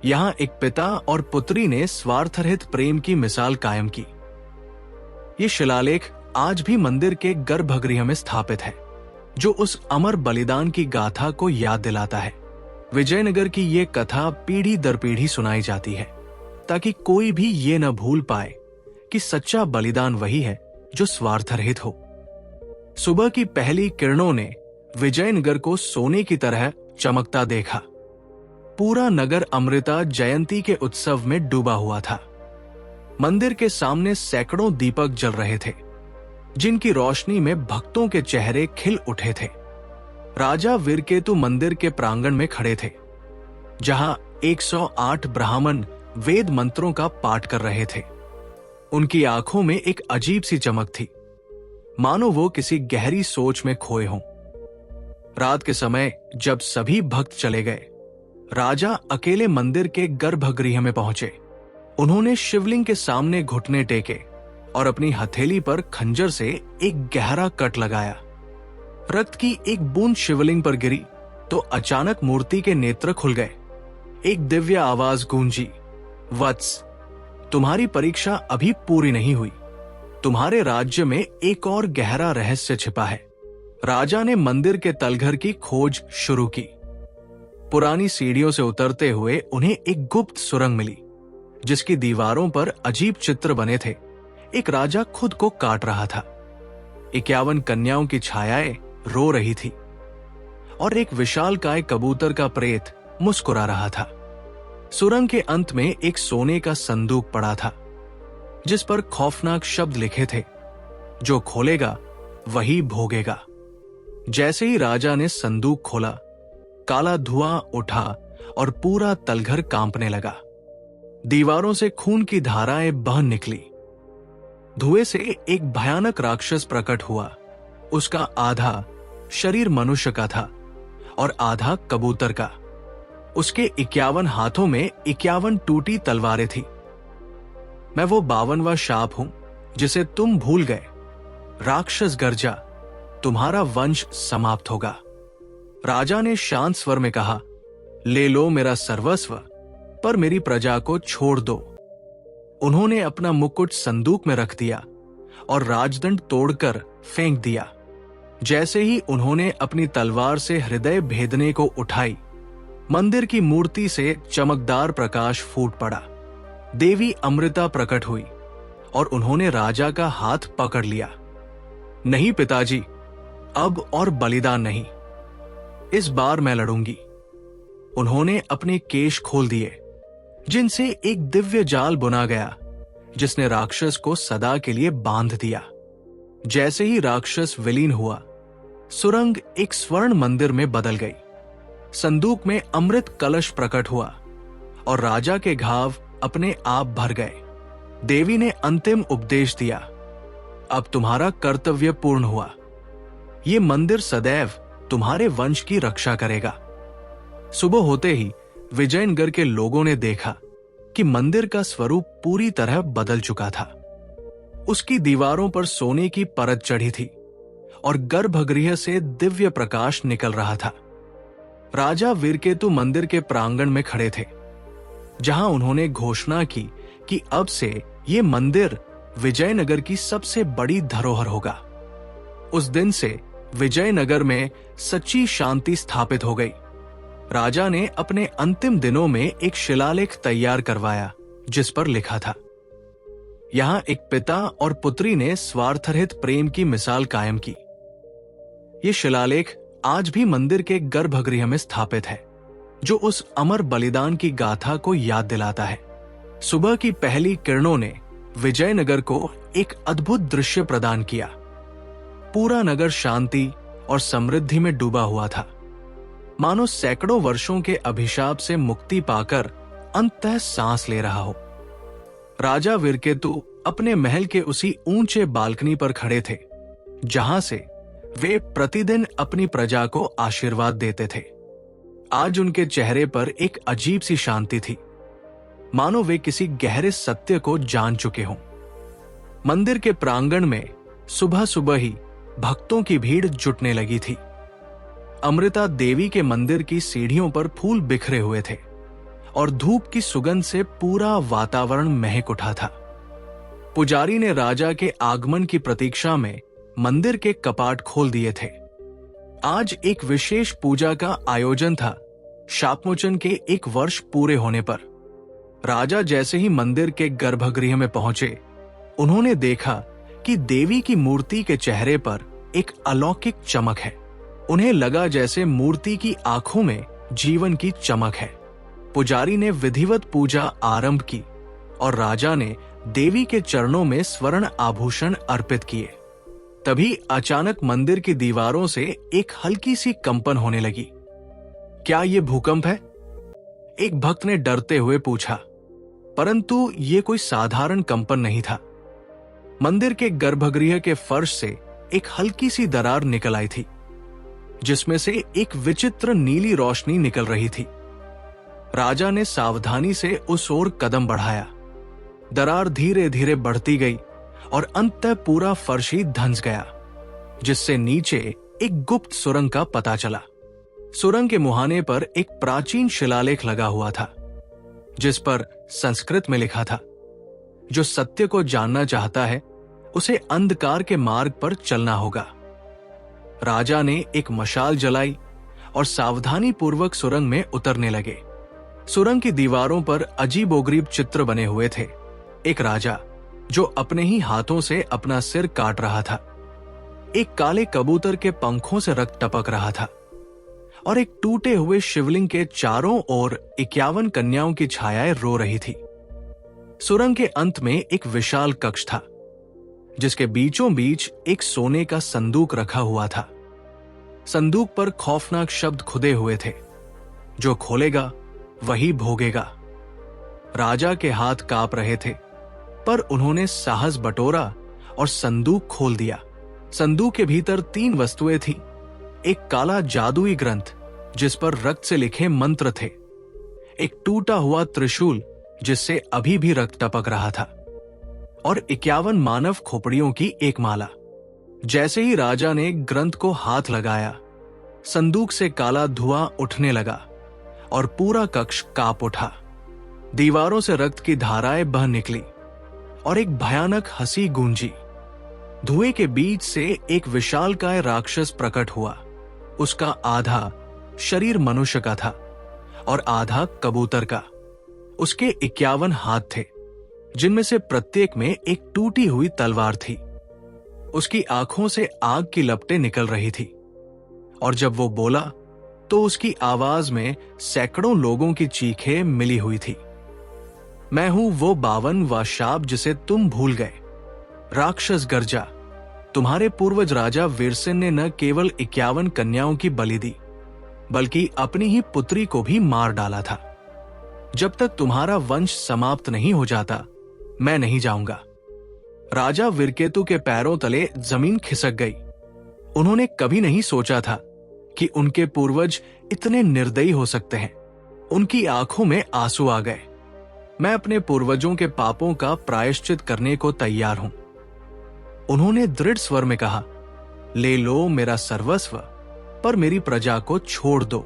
यहां एक पिता और पुत्री ने स्वार्थरहित प्रेम की मिसाल कायम की। ये शिलालेख आज भी मंदिर के गर्भगृह में स्थापित है। जो उस अमर बलिदान की गाथा को याद दिलाता है। विजयनगर की ये कथा पीढ़ी दर पीढ़ी सुनाई जाती है ताकि कोई भी ये न भूल पाए कि सच्चा बलिदान वही है जो स्वार्थरहित हो। सुबह की पहली किरणों ने विजयनगर को सोने की तरह चमकता देखा। पूरा नगर अमृता जयंती के उत्सव में डूबा हुआ था। मंदिर के सामने सैकड़ों दीपक जल रहे थे, जिनकी रोशनी में भक्तों के चेहरे खिल उठे थे। राजा वीरकेतु मंदिर के प्रांगण में खड़े थे, जहां 108 ब्राह्मण वेद मंत्रों का पाठ कर रहे थे। उनकी आंखों में एक अजीब सी चमक थी, मानो वो किसी गहरी सोच में खोए हों। रात के समय जब सभी भक्त चले गए, राजा अकेले मंदिर के गर्भगृह में पहुंचे। उन्होंने शिवलिंग के सामने घुटने टेके और अपनी हथेली पर खंजर से एक गहरा कट लगाया। रक्त की एक बूंद शिवलिंग पर गिरी तो अचानक मूर्ति के नेत्र खुल गए। एक दिव्य आवाज गूंजी, वत्स, तुम्हारी परीक्षा अभी पूरी नहीं हुई। तुम्हारे राज्य में एक और गहरा रहस्य छिपा है। राजा ने मंदिर के तलघर की खोज शुरू की। पुरानी सीढ़ियों से उतरते हुए उन्हें एक गुप्त सुरंग मिली, जिसकी दीवारों पर अजीब चित्र बने थे। एक राजा खुद को काट रहा था, 51 कन्याओं की छायाएं रो रही थी और एक विशालकाय कबूतर का प्रेत मुस्कुरा रहा था। सुरंग के अंत में एक सोने का संदूक पड़ा था, जिस पर खौफनाक शब्द लिखे थे, जो खोलेगा वही भोगेगा। जैसे ही राजा ने संदूक खोला, काला धुआं उठा और पूरा तलघर कांपने लगा। दीवारों से खून की धाराएं बह निकली। धुएं से एक भयानक राक्षस प्रकट हुआ। उसका आधा शरीर मनुष्य का था और आधा कबूतर का। उसके 51 हाथों में 51 टूटी तलवारें थी। मैं वो 52वां शाप हूं जिसे तुम भूल गए। राक्षस गर्जा, तुम्हारा वंश समाप्त होगा। राजा ने शांत स्वर में कहा, ले लो मेरा सर्वस्व, पर मेरी प्रजा को छोड़ दो। उन्होंने अपना मुकुट संदूक में रख दिया और राजदंड तोड़कर फेंक दिया। जैसे ही उन्होंने अपनी तलवार से हृदय भेदने को उठाई, मंदिर की मूर्ति से चमकदार प्रकाश फूट पड़ा। देवी अमृता प्रकट हुई और उन्होंने राजा का हाथ पकड़ लिया। नहीं पिताजी, अब और बलिदान नहीं, इस बार मैं लड़ूंगी। उन्होंने अपने केश खोल दिए, जिनसे एक दिव्य जाल बुना गया, जिसने राक्षस को सदा के लिए बांध दिया। जैसे ही राक्षस विलीन हुआ, सुरंग एक स्वर्ण मंदिर में बदल गई। संदूक में अमृत कलश प्रकट हुआ और राजा के घाव अपने आप भर गए। देवी ने अंतिम उपदेश दिया, अब तुम्हारा कर्तव्य पूर्ण हुआ। ये मंदिर सदैव तुम्हारे वंश की रक्षा करेगा। सुबह होते ही विजयनगर के लोगों ने देखा कि मंदिर का स्वरूप पूरी तरह बदल चुका था। उसकी दीवारों पर सोने की परत चढ़ी थी और गर्भगृह से दिव्य प्रकाश निकल रहा था। राजा वीरकेतु मंदिर के प्रांगण में खड़े थे, जहां उन्होंने घोषणा की कि अब से ये मंदिर विजयनगर की सबसे बड़ी धरोहर होगा। उस दिन से विजयनगर में सच्ची शांति स्थापित हो गई। राजा ने अपने अंतिम दिनों में एक शिलालेख तैयार करवाया, जिस पर लिखा था, यहां एक पिता और पुत्री ने स्वार्थरहित प्रेम की मिसाल कायम की। ये शिलालेख आज भी मंदिर के गर्भगृह में स्थापित है, जो उस अमर बलिदान की गाथा को याद दिलाता है। सुबह की पहली किरणों ने विजयनगर को एक अद्भुत दृश्य प्रदान किया। पूरा नगर शांति और समृद्धि में डूबा हुआ था, मानो सैकड़ों वर्षों के अभिशाप से मुक्ति पाकर अंततः सांस ले रहा हो। राजा वीरकेतु अपने महल के उसी ऊंचे बालकनी पर खड़े थे, जहां से वे प्रतिदिन अपनी प्रजा को आशीर्वाद देते थे। आज उनके चेहरे पर एक अजीब सी शांति थी, मानो वे किसी गहरे सत्य को जान चुके हों। मंदिर के प्रांगण में सुबह सुबह ही भक्तों की भीड़ जुटने लगी थी। अमृता देवी के मंदिर की सीढ़ियों पर फूल बिखरे हुए थे और धूप की सुगंध से पूरा वातावरण महक उठा था। पुजारी ने राजा के आगमन की प्रतीक्षा में मंदिर के कपाट खोल दिए थे। आज एक विशेष पूजा का आयोजन था। शापमोचन के 1 वर्ष पूरे होने पर राजा जैसे ही मंदिर के गर्भगृह में पहुंचे, उन्होंने देखा कि देवी की मूर्ति के चेहरे पर एक अलौकिक चमक है। उन्हें लगा जैसे मूर्ति की आंखों में जीवन की चमक है। पुजारी ने विधिवत पूजा आरंभ की और राजा ने देवी के चरणों में स्वर्ण आभूषण अर्पित किए। तभी अचानक मंदिर की दीवारों से एक हल्की सी कंपन होने लगी। क्या ये भूकंप है? एक भक्त ने डरते हुए पूछा। परंतु ये कोई साधारण कंपन नहीं था। मंदिर के गर्भगृह के फर्श से एक हल्की सी दरार निकल आई थी, जिसमें से एक विचित्र नीली रोशनी निकल रही थी। राजा ने सावधानी से उस ओर कदम बढ़ाया। दरार धीरे धीरे बढ़ती गई और अंततः पूरा फर्श ही धंस गया, जिससे नीचे एक गुप्त सुरंग का पता चला। सुरंग के मुहाने पर एक प्राचीन शिलालेख लगा हुआ था, जिस पर संस्कृत में लिखा था, जो सत्य को जानना चाहता है उसे अंधकार के मार्ग पर चलना होगा। राजा ने एक मशाल जलाई और सावधानी पूर्वक सुरंग में उतरने लगे। सुरंग की दीवारों पर अजीबोगरीब चित्र बने हुए थे। एक राजा जो अपने ही हाथों से अपना सिर काट रहा था, एक काले कबूतर के पंखों से रक्त टपक रहा था और एक टूटे हुए शिवलिंग के चारों ओर 51 कन्याओं की छायाएं रो रही थी। सुरंग के अंत में एक विशाल कक्ष था, जिसके बीचों बीच एक सोने का संदूक रखा हुआ था। संदूक पर खौफनाक शब्द खुदे हुए थे, जो खोलेगा वही भोगेगा। राजा के हाथ कांप रहे थे, पर उन्होंने साहस बटोरा और संदूक खोल दिया। संदूक के भीतर 3 वस्तुएं थीं। एक काला जादुई ग्रंथ जिस पर रक्त से लिखे मंत्र थे, एक टूटा हुआ त्रिशूल जिससे अभी भी रक्त टपक रहा था, और 51 मानव खोपड़ियों की एक माला। जैसे ही राजा ने ग्रंथ को हाथ लगाया, संदूक से काला धुआं उठने लगा और पूरा कक्ष कांप उठा। दीवारों से रक्त की धाराएं बह निकली और एक भयानक हंसी गूंजी। धुएं के बीच से एक विशालकाय राक्षस प्रकट हुआ। उसका आधा शरीर मनुष्य का था और आधा कबूतर का। उसके 51 हाथ थे, जिनमें से प्रत्येक में एक टूटी हुई तलवार थी। उसकी आंखों से आग की लपटें निकल रही थी, और जब वो बोला तो उसकी आवाज में सैकड़ों लोगों की चीखें मिली हुई थी। मैं हूं वो 52वां शाप जिसे तुम भूल गए। राक्षस गर्जा। तुम्हारे पूर्वज राजा वीरसेन ने न केवल 51 कन्याओं की बलि दी, बल्कि अपनी ही पुत्री को भी मार डाला था। जब तक तुम्हारा वंश समाप्त नहीं हो जाता, मैं नहीं जाऊंगा। राजा विरकेतु के पैरों तले जमीन खिसक गई। उन्होंने कभी नहीं सोचा था कि उनके पूर्वज इतने निर्दयी हो सकते हैं। उनकी आंखों में आंसू आ गए। मैं अपने पूर्वजों के पापों का प्रायश्चित करने को तैयार हूं। उन्होंने दृढ़ स्वर में कहा, ले लो मेरा सर्वस्व, पर मेरी प्रजा को छोड़ दो।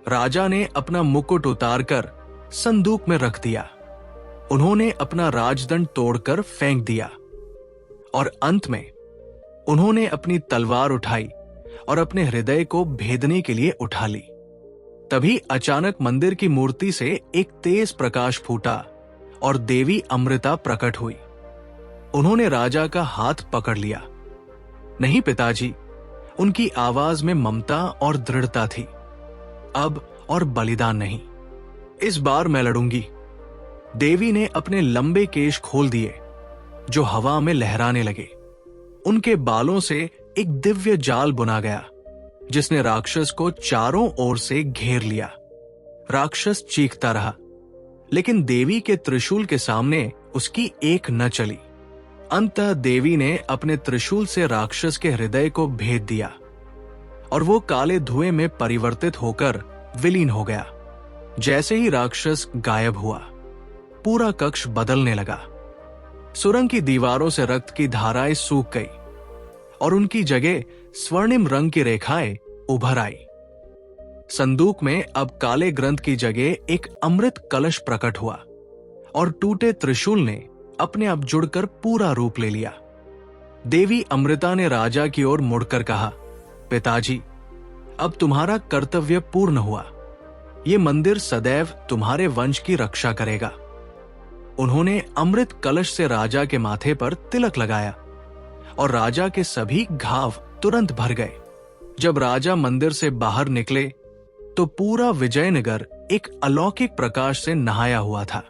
राजा ने अपना मुकुट उतारकर संदूक में रख दिया। उन्होंने अपना राजदंड तोड़कर फेंक दिया और अंत में उन्होंने अपनी तलवार उठाई और अपने हृदय को भेदने के लिए उठा ली। तभी अचानक मंदिर की मूर्ति से एक तेज प्रकाश फूटा और देवी अमृता प्रकट हुई। उन्होंने राजा का हाथ पकड़ लिया। नहीं पिताजी, उनकी आवाज में ममता और दृढ़ता थी। अब और बलिदान नहीं, इस बार मैं लड़ूंगी। देवी ने अपने लंबे केश खोल दिए, जो हवा में लहराने लगे। उनके बालों से एक दिव्य जाल बुना गया, जिसने राक्षस को चारों ओर से घेर लिया। राक्षस चीखता रहा, लेकिन देवी के त्रिशूल के सामने उसकी एक न चली। अंततः देवी ने अपने त्रिशूल से राक्षस के हृदय को भेद दिया और वो काले धुएं में परिवर्तित होकर विलीन हो गया। जैसे ही राक्षस गायब हुआ, पूरा कक्ष बदलने लगा। सुरंग की दीवारों से रक्त की धाराएं सूख गई और उनकी जगह स्वर्णिम रंग की रेखाएं उभर आई। संदूक में अब काले ग्रंथ की जगह एक अमृत कलश प्रकट हुआ और टूटे त्रिशूल ने अपने आप जुड़कर पूरा रूप ले लिया। देवी अमृता ने राजा की ओर मुड़कर कहा, पिताजी, अब तुम्हारा कर्तव्य पूर्ण हुआ। ये मंदिर सदैव तुम्हारे वंश की रक्षा करेगा। उन्होंने अमृत कलश से राजा के माथे पर तिलक लगाया और राजा के सभी घाव तुरंत भर गए। जब राजा मंदिर से बाहर निकले तो पूरा विजयनगर एक अलौकिक प्रकाश से नहाया हुआ था।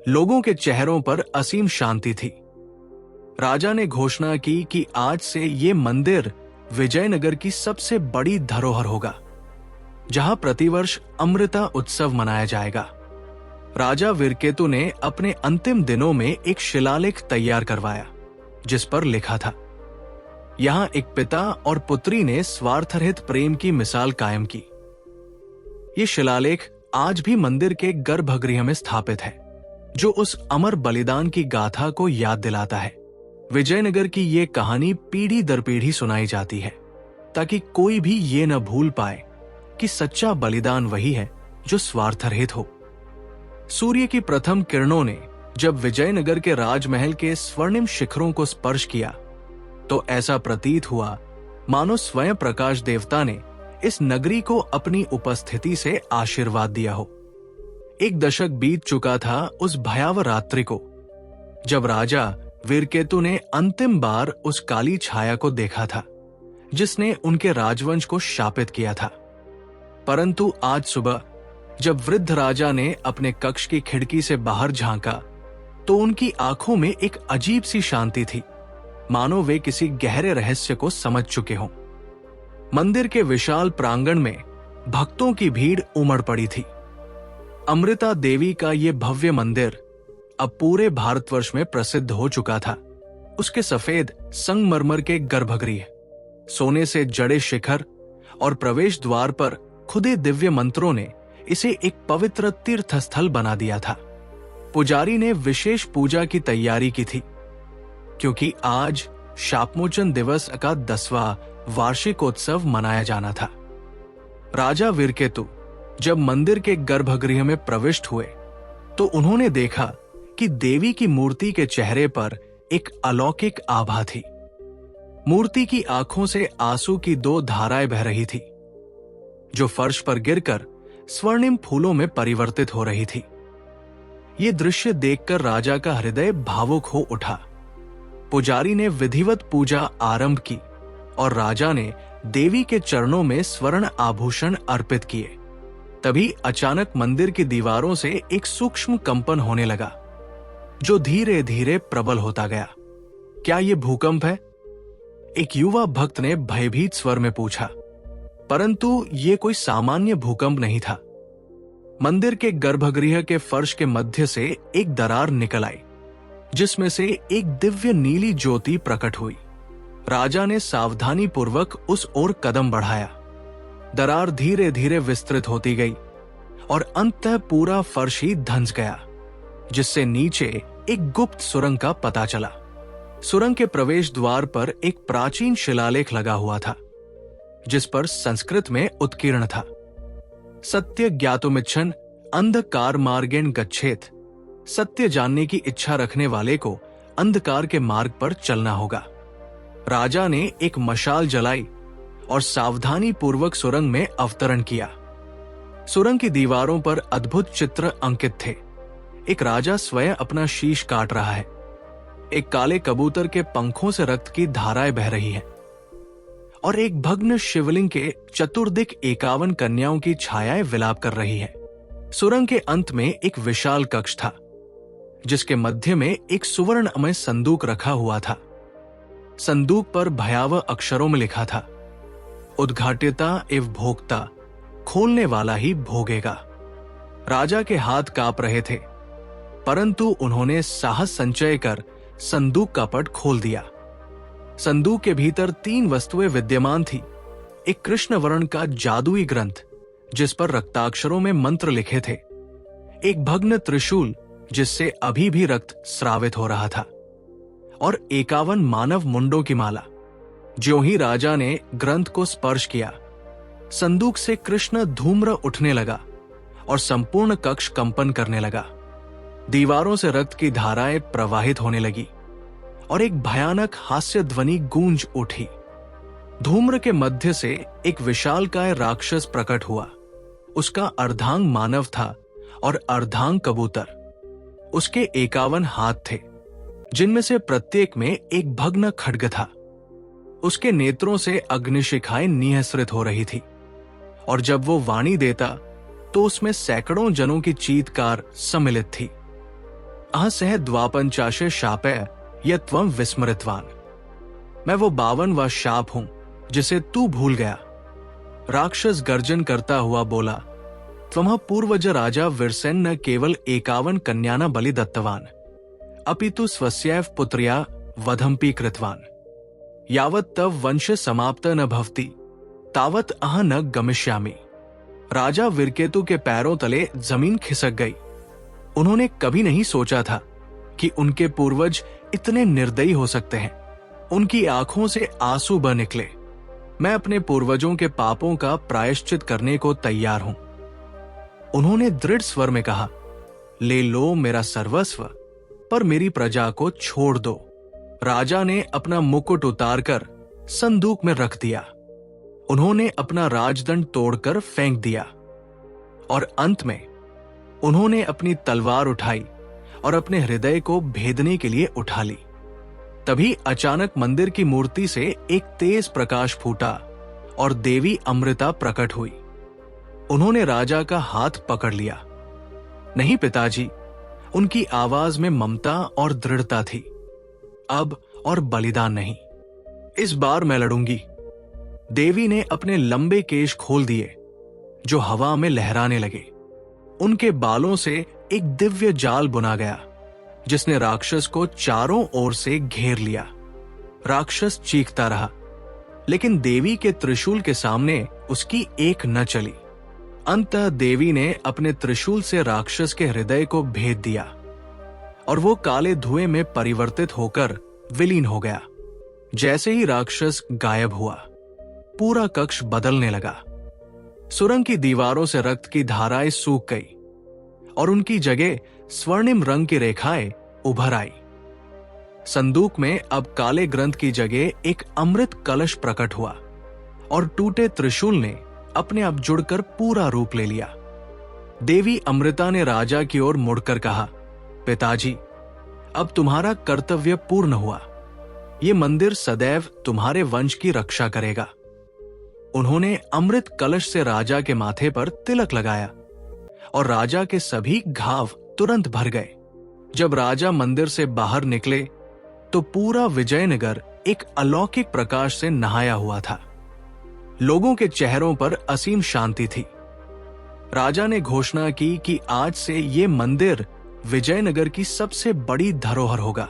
लोगों के चेहरों पर असीम शांति थी। राजा ने घोषणा की कि आज से ये मंदिर विजयनगर की सबसे बड़ी धरोहर होगा, जहां प्रतिवर्ष अमृता उत्सव मनाया जाएगा। राजा वीरकेतु ने अपने अंतिम दिनों में एक शिलालेख तैयार करवाया, जिस पर लिखा था, यहां एक पिता और पुत्री ने स्वार्थरहित प्रेम की मिसाल कायम की। ये शिलालेख आज भी मंदिर के गर्भगृह में स्थापित है, जो उस अमर बलिदान की गाथा को याद दिलाता है। विजयनगर की ये कहानी पीढ़ी दर पीढ़ी सुनाई जाती है, ताकि कोई भी ये न भूल पाए कि सच्चा बलिदान वही है जो स्वार्थरहित हो। सूर्य की प्रथम किरणों ने जब विजयनगर के राजमहल के स्वर्णिम शिखरों को स्पर्श किया, तो ऐसा प्रतीत हुआ मानो स्वयं प्रकाश देवता ने इस नगरी को अपनी उपस्थिति से आशीर्वाद दिया हो। एक दशक बीत चुका था उस भयावह रात्रि को, जब राजा वीरकेतु ने अंतिम बार उस काली छाया को देखा था, जिसने उनके राजवंश को शापित किया था। परंतु आज सुबह जब वृद्ध राजा ने अपने कक्ष की खिड़की से बाहर झांका, तो उनकी आंखों में एक अजीब सी शांति थी, मानो वे किसी गहरे रहस्य को समझ चुके हों। मंदिर के विशाल प्रांगण में भक्तों की भीड़ उमड़ पड़ी थी। अमृता देवी का ये भव्य मंदिर अब पूरे भारतवर्ष में प्रसिद्ध हो चुका था। उसके सफेद संगमरमर के गर्भगृह, सोने से जड़े शिखर और प्रवेश द्वार पर खुदे दिव्य मंत्रों ने इसे एक पवित्र तीर्थ स्थल बना दिया था। पुजारी ने विशेष पूजा की तैयारी की थी, क्योंकि आज शापमोचन दिवस का 10वां वार्षिकोत्सव मनाया जाना था। राजा वीरकेतु जब मंदिर के गर्भगृह में प्रविष्ट हुए, तो उन्होंने देखा कि देवी की मूर्ति के चेहरे पर एक अलौकिक आभा थी। मूर्ति की आंखों से आंसू की 2 धाराएं बह रही थी, जो फर्श पर गिरकर स्वर्णिम फूलों में परिवर्तित हो रही थी। ये दृश्य देखकर राजा का हृदय भावुक हो उठा। पुजारी ने विधिवत पूजा आरंभ की और राजा ने देवी के चरणों में स्वर्ण आभूषण अर्पित किए। तभी अचानक मंदिर की दीवारों से एक सूक्ष्म कंपन होने लगा, जो धीरे धीरे प्रबल होता गया। क्या ये भूकंप है? एक युवा भक्त ने भयभीत स्वर में पूछा। परंतु ये कोई सामान्य भूकंप नहीं था। मंदिर के गर्भगृह के फर्श के मध्य से एक दरार निकल आई, जिसमें से एक दिव्य नीली ज्योति प्रकट हुई। राजा ने सावधानी पूर्वक उस ओर कदम बढ़ाया। दरार धीरे धीरे विस्तृत होती गई और अंततः पूरा फर्श ही धंस गया, जिससे नीचे एक गुप्त सुरंग का पता चला। सुरंग के प्रवेश द्वार पर एक प्राचीन शिलालेख लगा हुआ था, जिस पर संस्कृत में उत्कीर्ण था, सत्य ज्ञातुमिच्छन् अंधकार मार्गेण गच्छेत। सत्य जानने की इच्छा रखने वाले को अंधकार के मार्ग पर चलना होगा। राजा ने एक मशाल जलाई और सावधानी पूर्वक सुरंग में अवतरण किया। सुरंग की दीवारों पर अद्भुत चित्र अंकित थे। एक राजा स्वयं अपना शीश काट रहा है। एक काले कबूतर के पंखों से रक्त की धाराएं बह रही हैं और एक भग्न शिवलिंग के चतुर्दिक 51 कन्याओं की छायाएं विलाप कर रही है। सुरंग के अंत में एक विशाल कक्ष था, जिसके मध्य में एक सुवर्णमय संदूक रखा हुआ था। संदूक पर भयावह अक्षरों में लिखा था, उद्घाटिता एवं भोक्ता, खोलने वाला ही भोगेगा। राजा के हाथ कांप रहे थे, परंतु उन्होंने साहस संचय कर संदूक का पट खोल दिया। संदूक के भीतर 3 वस्तुएं विद्यमान थी। एक कृष्ण वर्ण का जादुई ग्रंथ, जिस पर रक्ताक्षरों में मंत्र लिखे थे, एक भग्न त्रिशूल जिससे अभी भी रक्त स्रावित हो रहा था, और 51 मानव मुंडों की माला। ज्यों ही राजा ने ग्रंथ को स्पर्श किया, संदूक से कृष्ण धूम्र उठने लगा और संपूर्ण कक्ष कंपन करने लगा। दीवारों से रक्त की धाराएं प्रवाहित होने लगी और एक भयानक हास्य ध्वनि गूंज उठी। धूम्र के मध्य से एक विशालकाय राक्षस प्रकट हुआ। उसका अर्धांग मानव था और अर्धांग कबूतर। उसके 51 हाथ थे, जिनमें से प्रत्येक में एक भग्न खड्ग था। उसके नेत्रों से अग्निशिखाएं निःसृत हो रही थी, और जब वो वाणी देता तो उसमें सैकड़ों जनों की चीत्कार सम्मिलित थी। अह सह द्वापंचाशे शापे यत्वं विस्मृतवान। मैं वो 52वां शाप हूं जिसे तू भूल गया। राक्षस गर्जन करता हुआ बोला, त्वमः पूर्वज राजा वीरसेन न केवल 51 कन्याना बलि दत्तवान, अपितु स्वस्यैव पुत्र्या वधमपि कृतवान। यावत् तव वंश समाप्त न भवति तावत् अह न गमिष्यामि। राजा वीरकेतु के पैरों तले जमीन खिसक गई। उन्होंने कभी नहीं सोचा था कि उनके पूर्वज इतने निर्दयी हो सकते हैं। उनकी आंखों से आंसू बह निकले। मैं अपने पूर्वजों के पापों का प्रायश्चित करने को तैयार हूं। उन्होंने दृढ़ स्वर में कहा, ले लो मेरा सर्वस्व, पर मेरी प्रजा को छोड़ दो। राजा ने अपना मुकुट उतारकर संदूक में रख दिया। उन्होंने अपना राजदंड तोड़कर फेंक दिया, और अंत में उन्होंने अपनी तलवार उठाई और अपने हृदय को भेदने के लिए उठा ली। तभी अचानक मंदिर की मूर्ति से एक तेज प्रकाश फूटा और देवी अमृता प्रकट हुई। उन्होंने राजा का हाथ पकड़ लिया। नहीं पिताजी, उनकी आवाज में ममता और दृढ़ता थी। अब और बलिदान नहीं, इस बार मैं लड़ूंगी। देवी ने अपने लंबे केश खोल दिए जो हवा में लहराने लगे। उनके बालों से एक दिव्य जाल बुना गया जिसने राक्षस को चारों ओर से घेर लिया। राक्षस चीखता रहा, लेकिन देवी के त्रिशूल के सामने उसकी एक न चली। अंततः देवी ने अपने त्रिशूल से राक्षस के हृदय को भेद दिया और वो काले धुएं में परिवर्तित होकर विलीन हो गया। जैसे ही राक्षस गायब हुआ, पूरा कक्ष बदलने लगा। सुरंग की दीवारों से रक्त की धाराएं सूख गई और उनकी जगह स्वर्णिम रंग की रेखाएं उभर आई। संदूक में अब काले ग्रंथ की जगह एक अमृत कलश प्रकट हुआ और टूटे त्रिशूल ने अपने आप जुड़कर पूरा रूप ले लिया। देवी अमृता ने राजा की ओर मुड़कर कहा, पिताजी, अब तुम्हारा कर्तव्य पूर्ण हुआ। ये मंदिर सदैव तुम्हारे वंश की रक्षा करेगा। उन्होंने अमृत कलश से राजा के माथे पर तिलक लगाया और राजा के सभी घाव तुरंत भर गए। जब राजा मंदिर से बाहर निकले तो पूरा विजयनगर एक अलौकिक प्रकाश से नहाया हुआ था। लोगों के चेहरों पर असीम शांति थी। राजा ने घोषणा की कि आज से ये मंदिर विजयनगर की सबसे बड़ी धरोहर होगा,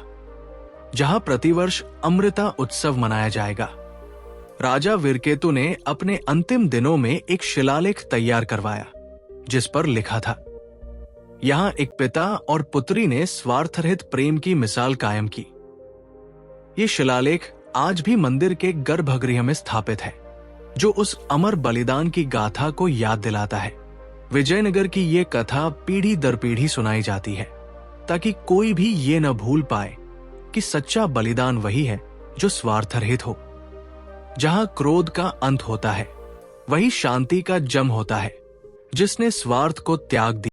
जहां प्रतिवर्ष अमृता उत्सव मनाया जाएगा। राजा वीरकेतु ने अपने अंतिम दिनों में एक शिलालेख तैयार करवाया जिस पर लिखा था, यहां एक पिता और पुत्री ने स्वार्थरहित प्रेम की मिसाल कायम की। ये शिलालेख आज भी मंदिर के गर्भगृह में स्थापित है, जो उस अमर बलिदान की गाथा को याद दिलाता है। विजयनगर की ये कथा पीढ़ी दर पीढ़ी सुनाई जाती है ताकि कोई भी ये न भूल पाए कि सच्चा बलिदान वही है जो स्वार्थरहित हो। जहां क्रोध का अंत होता है, वही शांति का जन्म होता है। जिसने स्वार्थ को त्याग दिया